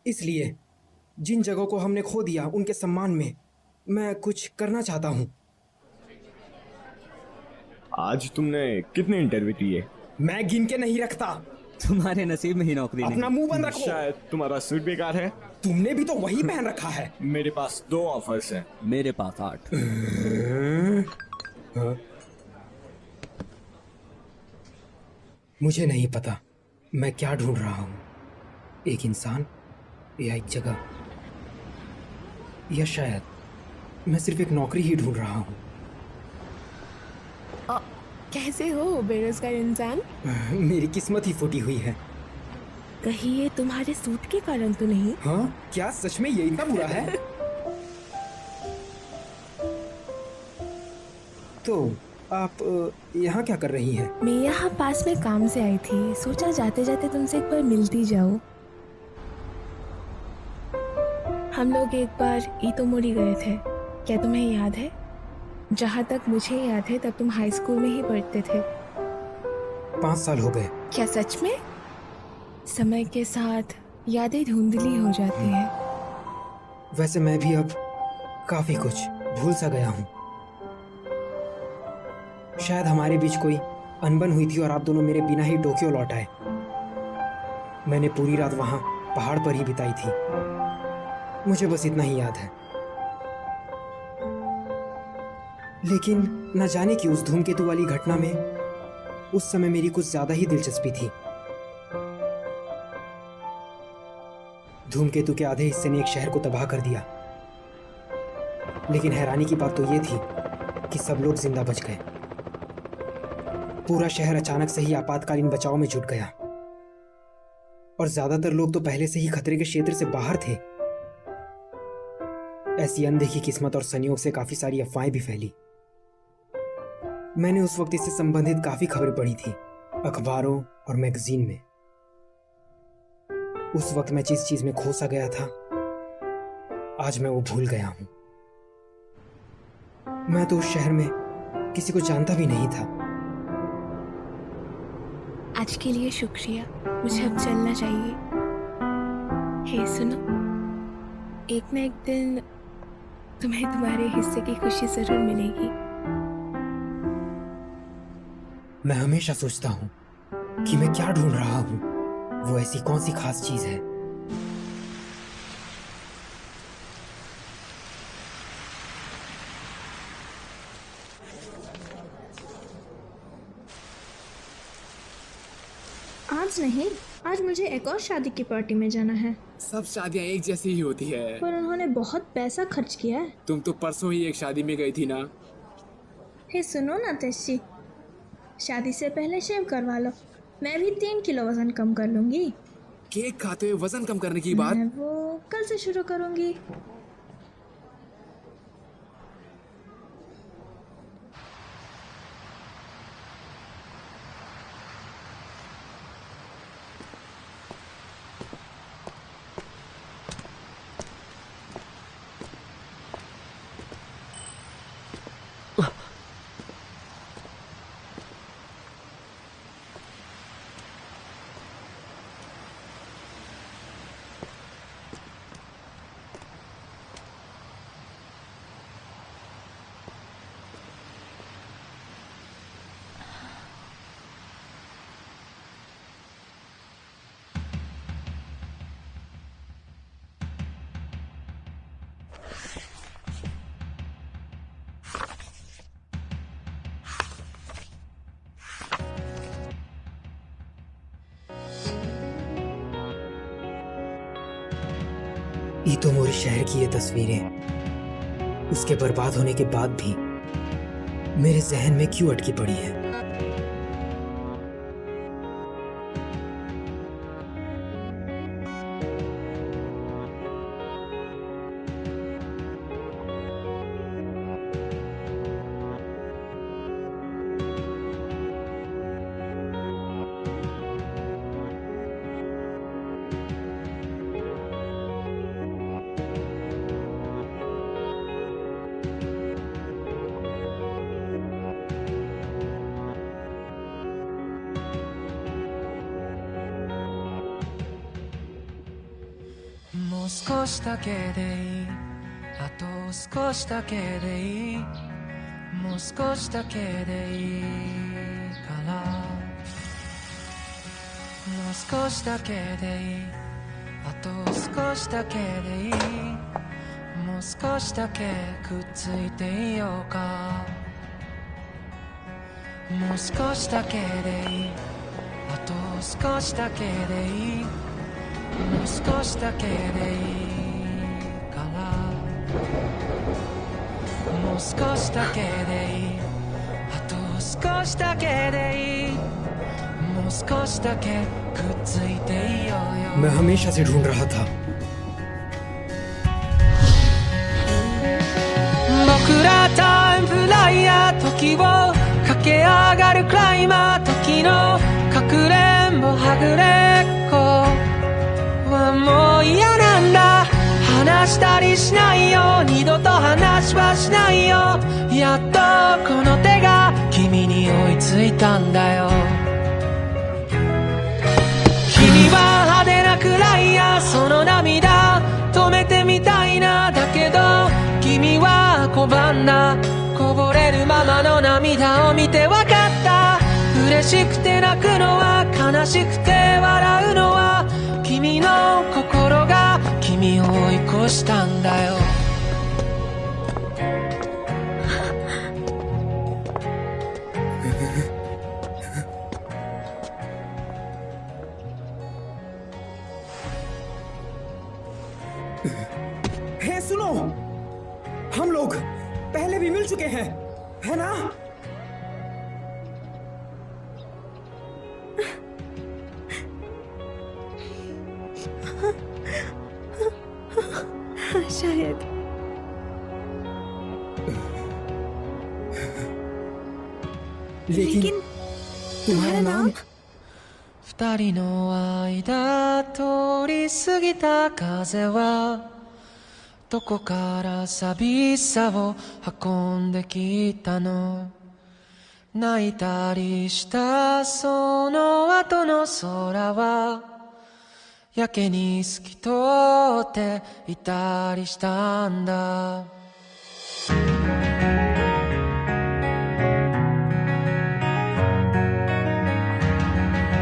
इसलिए जिन जगहों को हमने खो दिया उनके सम्मान में मैं कुछ करना चाहता हूँ। आज तुमने कितने इंटरव्यू दिए? मैं गिन के नहीं रखता। तुम्हारे नसीब में ही नौकरी नहीं। अपना मुंह बंद रखो। शायद तुम्हारा सूट बेकार है। तुमने भी तो वही पहन रखा है। मेरे पास 2 ऑफर्स हैं। मेरे पास 8। मुझे नहीं पता मैं क्या ढूंढ रहा हूँ, एक इंसान या एक जगह, या शायद मैं सिर्फ एक नौकरी ही ढूंढ रहा हूँ। कैसे हो बेरोजगार इंसान? मेरी किस्मत ही फूटी हुई है। कहीं ये तुम्हारे सूट के कारण तो नहीं? हाँ, क्या सच में ये इतना बुरा है? तो आप यहाँ क्या कर रही हैं? मैं यहाँ पास में काम से आई थी, सोचा जाते जाते तुमसे एक बार मिलती जाऊँ। हम लोग एक बार इतोमोरी गए थे, क्या तुम्हें याद है? जहाँ तक मुझे याद है तब तुम हाई स्कूल में ही पढ़ते थे। 5 साल हो गए। क्या सच में? समय के साथ यादें धुंधली हो जाती हैं। वैसे मैं भी अब काफी कुछ भूल सा गया हूँ। शायद हमारे बीच कोई अनबन हुई थी और आप दोनों मेरे बिना ही टोक्यो लौट आए। मैंने पूरी रात वहां पहाड़ पर ही बिताई थी। मुझे बस इतना ही याद है। लेकिन न जाने कि उस धूमकेतु वाली घटना में उस समय मेरी कुछ ज्यादा ही दिलचस्पी थी। धूमकेतु के आधे हिस्से ने एक शहर को तबाह कर दिया, लेकिन हैरानी की बात तो ये थी कि सब लोग जिंदा बच गए। पूरा शहर अचानक से ही आपातकालीन बचाव में जुट गया और ज्यादातर लोग तो पहले से ही खतरे के क्षेत्र से बाहर थे। ऐसी अनदेखी किस्मत और संयोग से काफी सारी अफवाहें भी फैली। मैंने उस वक्त इससे संबंधित काफी खबरें पढ़ी थी, अखबारों और मैगजीन में। उस वक्त मैं जिस चीज में खो सा गया था, आज मैं वो भूल गया हूं। मैं तो उस शहर में किसी को जानता भी नहीं था। आज के लिए शुक्रिया, मुझे अब चलना चाहिए। हे सुनो, एक न एक दिन तुम्हें तुम्हारे हिस्से की खुशी जरूर मिलेगी। मैं हमेशा सोचता हूँ कि मैं क्या ढूंढ रहा हूँ, वो ऐसी कौन सी खास चीज है। आज नहीं, आज मुझे एक और शादी की पार्टी में जाना है। सब शादियां एक जैसी ही होती है। पर उन्होंने बहुत पैसा खर्च किया है। तुम तो परसों ही एक शादी में गई थी ना। हे सुनो ना तेशी, शादी से पहले शेव करवा लो, मैं भी 3 किलो वजन कम कर लूंगी। केक खाते हुए वजन कम करने की बात? मैं वो कल से शुरू करूंगी। इतोमोरी शहर की ये तस्वीरें उसके बर्बाद होने के बाद भी मेरे जहन में क्यों अटकी पड़ी है?もう少しだけでいい、あと少しだけでいい、もう少しだけでいいからもう少しだけでいい、あと少しだけでいい、もう少しだけくっついていようか、もう少しだけでいい、あと少しだけでいい、もう少しだけでいいからもう少しだけでいい、あと少しだけでいい、もう少しだけくっついていようよ。 मैं हमेशा से ढूंढ रहा था। 僕らタイムフライヤー、時を駆け上がるクライマー、時のかくれんぼはぐれっこはもう嫌なんだ、話したりしないよ、二度と話はしないよ、やっとこの手が君に追いついたんだよ。君は派手なくらいや、その涙止めてみたいな、だけど君は拒んだ、こぼれるままの涙を見てわかった、嬉しくて泣くのは悲しくて笑うのは君の心が君を追い越したんだよ。हे सुनो, हम लोग पहले भी मिल चुके हैं, है ना? शायद। लेकिन तुम्हारा नाम? 二人の間通り過ぎた風はどこから寂しさを運んできたの、泣いたりしたその後の空はやけに透き通っていたりしたんだ。